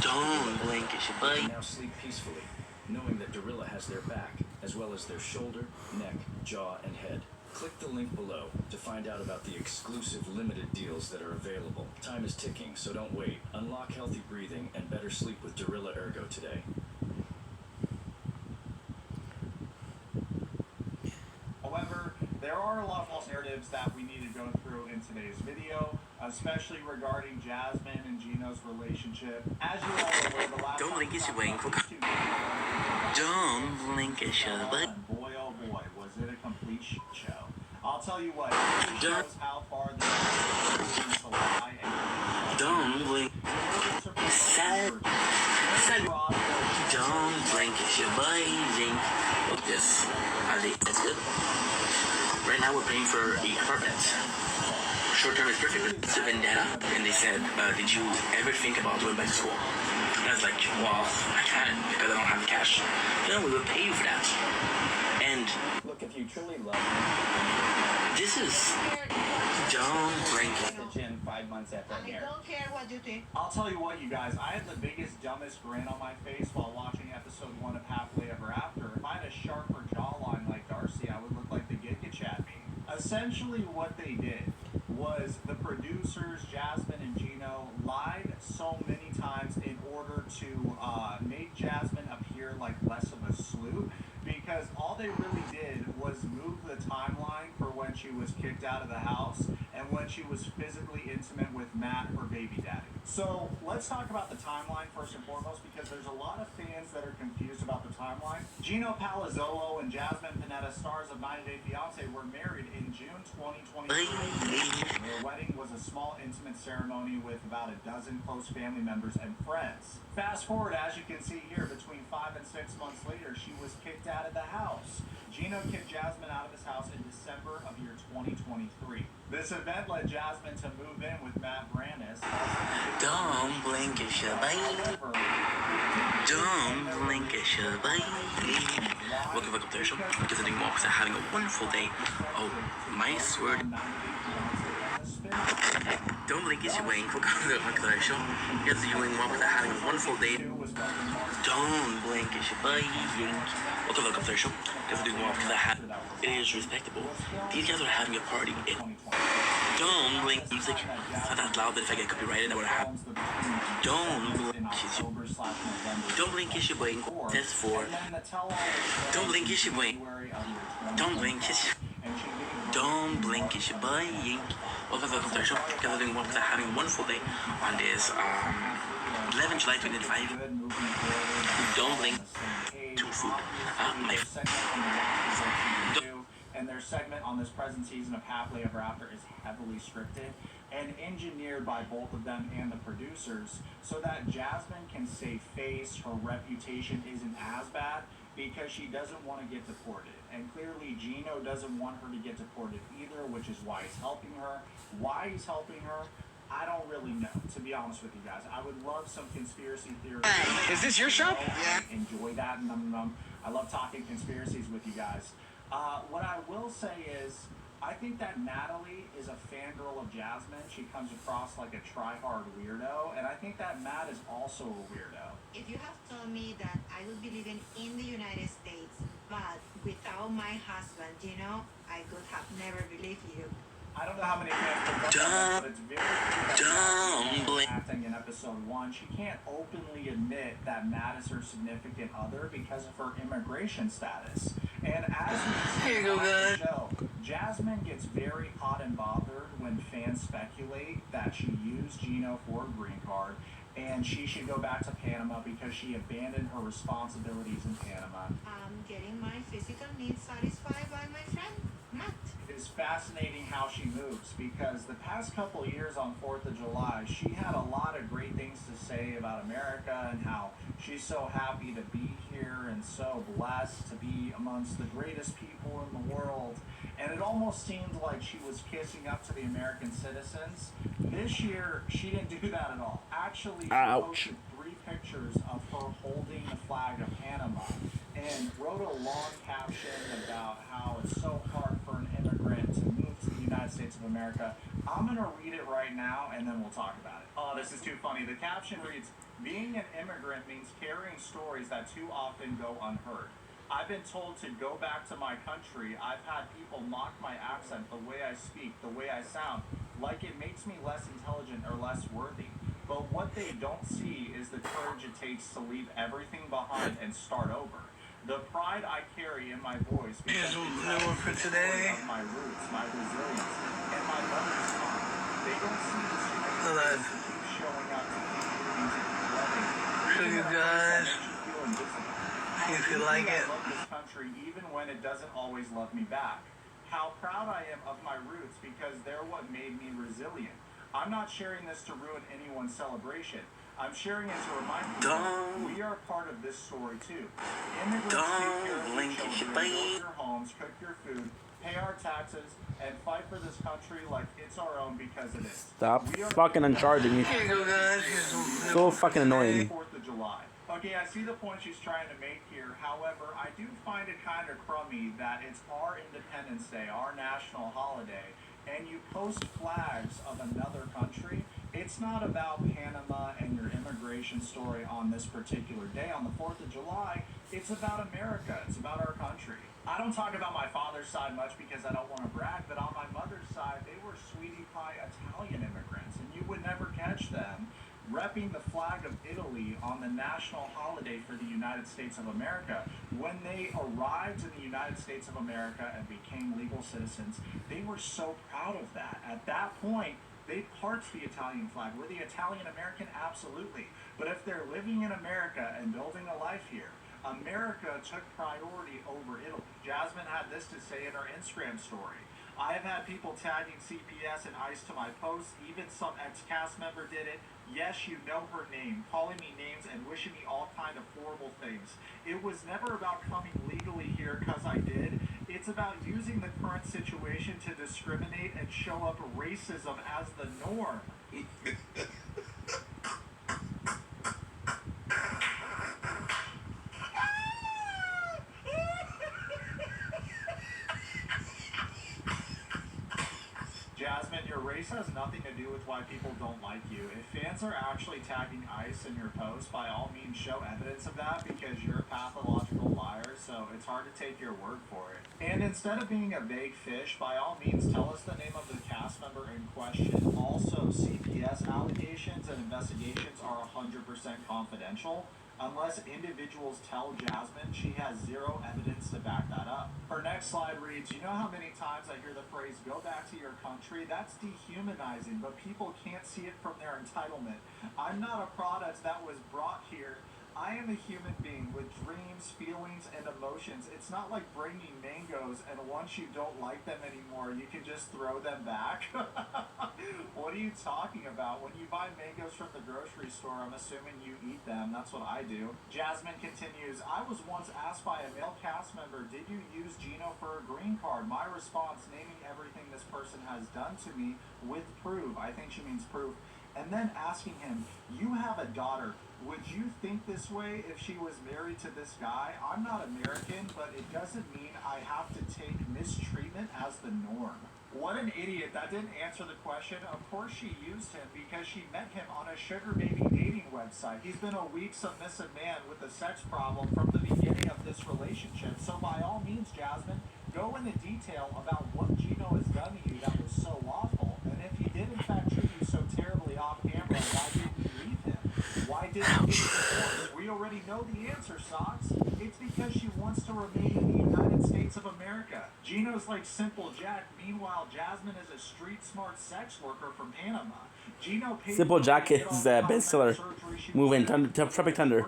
Don't blink, it's your buddy. Now sleep peacefully, knowing that Dorilla has their back, as well as their shoulder, neck, jaw, and head. Click the link below to find out about the exclusive limited deals that are available. Time is ticking, so don't wait. Unlock healthy breathing and better sleep with Dorilla Ergo today. However, there are a lot of false narratives that we need to go through in today's video, especially regarding Jasmine and Gino's relationship. As you all aware, the last Don't blink, it's your buddy. Don't blink, it's your buddy. Boy, oh boy, was it a complete shit show. I'll tell you what, it shows how far the to lie and don't blink. Sad. Don't blink, it's your buddy. Look this. That's good. Right now we're paying for the apartment. Short term is perfect. It's a vendetta. And they said, did you ever think about going back to school? And I was like, well, I can't because I don't have the cash. No, we will pay you for that. And look, if you truly love this is don't blink. the gym 5 months after I'm here. don't care what you think. I'll tell you what, you guys, I had the biggest, dumbest grin on my face while watching episode 1 of Happily Ever After. If I had a sharper jawline like Darcy, I would look like the Giga Chat meme. Essentially what they did was the producers, Jasmine and Gino, lied so many times in order to make Jasmine appear like less of a sleuth, because all they really did was move the timeline for when she was kicked out of the house and when she was physically intimate with Matt, her baby daddy. So let's talk about the timeline first and foremost, because there's a lot of fans that are confused about the timeline. Gino Palazzolo and Jasmine Panetta, stars of 90 Day Fiancé, were married in June 2023. Their wedding was a small intimate ceremony with about a dozen close family members and friends. Fast forward, as you can see here, between 5 and 6 months later, she was kicked out of the house. Gino kicked Jasmine out of his house in December of year 2023. This event led Jasmine to move in with Matt Brannis. Don't blink, it's your buddy. Don't blink, it's your buddy. welcome to the show. Visiting walks and having a wonderful day. Oh, my word. Don't blink as you wink. Welcome to the show. Visiting walks and having a wonderful day. Don't blink as you wink. Welcome to the show. Visiting walks and it is respectable. These guys are having a party. Don't blink music. It's not that loud, but if I get copyrighted, I would have. Don't blink as you blink. That's for. Don't blink as you blink. Don't blink as you. Don't blink as you blink. Welcome to the show. Gathering walks and having a wonderful day on this 11 July 2025. Don't blink. To food. And their segment on this present season of Happily Ever After is heavily scripted and engineered by both of them and the producers so that Jasmine can save face, her reputation isn't as bad because she doesn't want to get deported. And clearly Gino doesn't want her to get deported either, which is why he's helping her. Why he's helping her, I don't really know, to be honest with you guys. I would love some conspiracy theories. Is this your shop? Yeah. Enjoy that. I love talking conspiracies with you guys. What I will say is, I think that Natalie is a fangirl of Jasmine. She comes across like a try-hard weirdo, and I think that Matt is also a weirdo. If you have told me that I would be living in the United States, but without my husband, I could have never believed you. I don't know how many fans picked up on this, but it's very clear that acting in episode 1. She can't openly admit that Matt is her significant other because of her immigration status. And as we see on the show, Jasmine gets very hot and bothered when fans speculate that she used Gino for a green card and she should go back to Panama because she abandoned her responsibilities in Panama. I'm getting my physical needs satisfied by my friend, Matt. It's fascinating how she moves because the past couple of years on 4th of July, she had a lot of great things to say about America and how she's so happy to be here and so blessed to be amongst the greatest people in the world. And it almost seemed like she was kissing up to the American citizens. This year, she didn't do that at all. Actually, she posted 3 pictures of her holding the flag of Panama and wrote a long caption about how it's so hard for an immigrant to move to the United States of America. I'm going to read it right now, and then we'll talk about it. Oh, this is too funny. The caption reads, "Being an immigrant means carrying stories that too often go unheard. I've been told to go back to my country. I've had people mock my accent, the way I speak, the way I sound, like it makes me less intelligent or less worthy. But what they don't see is the courage it takes to leave everything behind and start over. The pride I carry in my voice because it's the story of my roots, my resilience, and my mother's tongue. They don't see the strength that keeps showing up to keep moving, to keep loving. So you guys, if you like it, I love this country even when it doesn't always love me back. How proud I am of my roots because they're what made me resilient. I'm not sharing this to ruin anyone's celebration. I'm sharing it to remind you we are part of this story too. Immigrants take care of your children, build your homes, cook your food, pay our taxes, and fight for this country like it's our own because it is. Stop fucking uncharging me. So fucking annoying. 4th of July. Okay, I see the point she's trying to make here. However, I do find it kind of crummy that it's our Independence Day, our national holiday, and you post flags of another country. It's not about Panama and your immigration story on this particular day, on the 4th of July. It's about America. It's about our country. I don't talk about my father's side much because I don't want to brag, but on my mother's side, they were sweetie pie Italian immigrants, and you would never catch them repping the flag of Italy on the national holiday for the United States of America. When they arrived in the United States of America and became legal citizens, they were so proud of that. At that point, they parked the Italian flag. Were the Italian American? Absolutely. But if they're living in America and building a life here, America took priority over Italy. Jasmine had this to say in her Instagram story. I have had people tagging CPS and ICE to my posts. Even some ex-cast member did it. Yes, you know her name, calling me names and wishing me all kind of horrible things. It was never about coming legally here because I did. It's about using the current situation to discriminate and show up racism as the norm. Race has nothing to do with why people don't like you. If fans are actually tagging ICE in your post, by all means show evidence of that, because you're a pathological liar, so it's hard to take your word for it. And instead of being a vague fish, by all means tell us the name of the cast member in question. Also, CPS allegations and investigations are 100% confidential. Unless individuals tell Jasmine, she has zero evidence to back that up. Her next slide reads, you know how many times I hear the phrase, go back to your country? That's dehumanizing, but people can't see it from their entitlement. I'm not a product that was brought here. I am a human being with dreams, feelings, and emotions. It's not like bringing mangoes, and once you don't like them anymore, you can just throw them back. What are you talking about? When you buy mangoes from the grocery store, I'm assuming you eat them. That's what I do. Jasmine continues, I was once asked by a male cast member, did you use Gino for a green card? My response, naming everything this person has done to me with proof. I think she means proof. And then asking him, you have a daughter. Would you think this way if she was married to this guy? I'm not American, but it doesn't mean I have to take mistreatment as the norm. What an idiot. That didn't answer the question. Of course she used him because she met him on a sugar baby dating website. He's been a weak, submissive man with a sex problem from the beginning of this relationship. So by all means, Jasmine, go into detail about what Gino has done to you that was so awful. And if he did in fact treat you so terribly off camera, why didn't you leave him? Why didn't you get divorced? We already know the answer, Socks. It's because she wants to remain in the United States of America. Gino's like Simple Jack. Meanwhile, Jasmine is a street-smart sex worker from Panama. Gino paid Simple Jack is a bestseller movie in Tropic Thunder.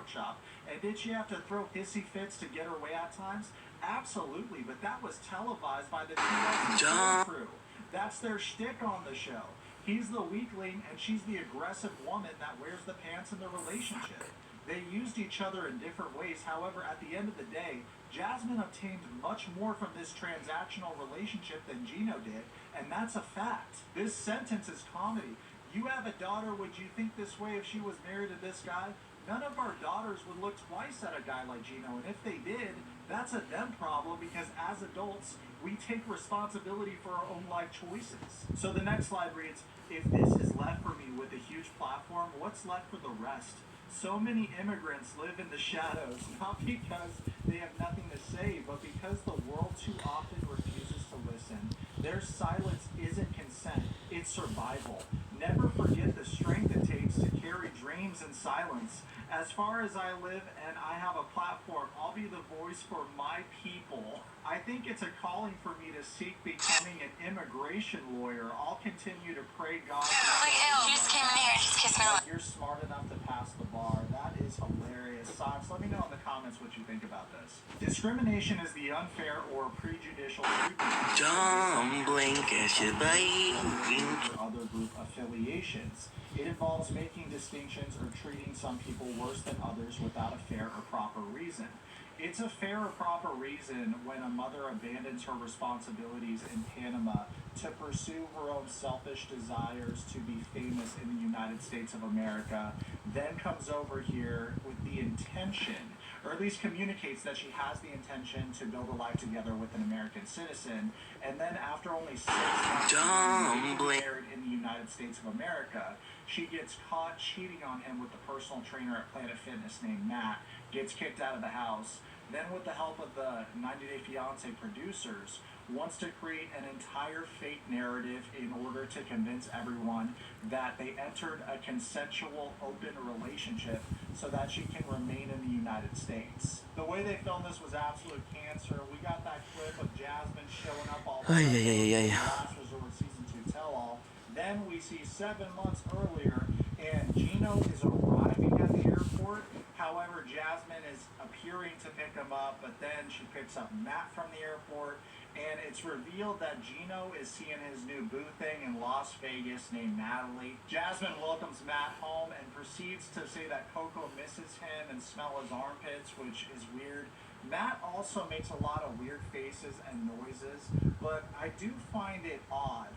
And did she have to throw hissy fits to get her way at times? Absolutely, but that was televised by the TLC crew. That's their shtick on the show. He's the weakling, and she's the aggressive woman that wears the pants in the relationship. They used each other in different ways. However, at the end of the day, Jasmine obtained much more from this transactional relationship than Gino did, and that's a fact. This sentence is comedy. You have a daughter, would you think this way if she was married to this guy? None of our daughters would look twice at a guy like Gino, and if they did, that's a them problem, because as adults, we take responsibility for our own life choices. So the next slide reads, if this is left for me with a huge platform, what's left for the rest? So many immigrants live in the shadows, not because they have nothing to say, but because the world too often refuses to listen. Their silence isn't consent, it's survival. Never forget the strength it takes to carry dreams in silence. As far as I live and I have a platform, I'll be the voice for my people. I think it's a calling for me to seek becoming an immigration lawyer. I'll continue to pray God. Look, Elle, you just came in here and just kissed me. You're smart enough to pass the bar. That is hilarious. Socks, let me know in the comments what you think about this. Discrimination is the unfair or prejudicial treatment Don't blink as you or other group affiliations. It involves making distinctions or treating some people worse than others without a fair or proper reason. It's a fair or proper reason when a mother abandons her responsibilities in Panama to pursue her own selfish desires to be famous in the United States of America, then comes over here with the intention, or at least communicates that she has the intention to build a life together with an American citizen, and then after only 6 months of being married in the United States of America, she gets caught cheating on him with the personal trainer at Planet Fitness named Matt, gets kicked out of the house, then with the help of the 90 Day Fiancé producers, wants to create an entire fake narrative in order to convince everyone that they entered a consensual, open relationship so that she can remain in the United States. The way they filmed this was absolute cancer. We got that clip of Jasmine showing up all the Last Resort Season 2 tell-all. Then we see 7 months earlier, and Gino is arriving at the airport. However, Jasmine is appearing to pick him up, but then she picks up Matt from the airport, and it's revealed that Gino is seeing his new boo thing in Las Vegas named Natalie. Jasmine welcomes Matt home and proceeds to say that Coco misses him and smell his armpits, which is weird. Matt also makes a lot of weird faces and noises, but I do find it odd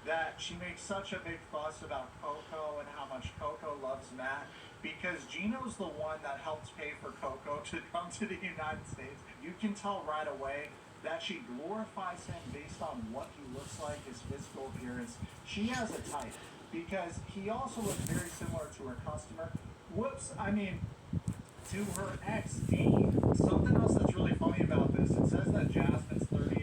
that she makes such a big fuss about Coco and how much Coco loves Matt, because Gino's the one that helps pay for Coco to come to the United States. You can tell right away that she glorifies him based on what he looks like, his physical appearance. She has a type because he also looks very similar to her customer. Whoops, I mean, to her ex, Dean. Something else that's really funny about this, it says that Jasmine's 30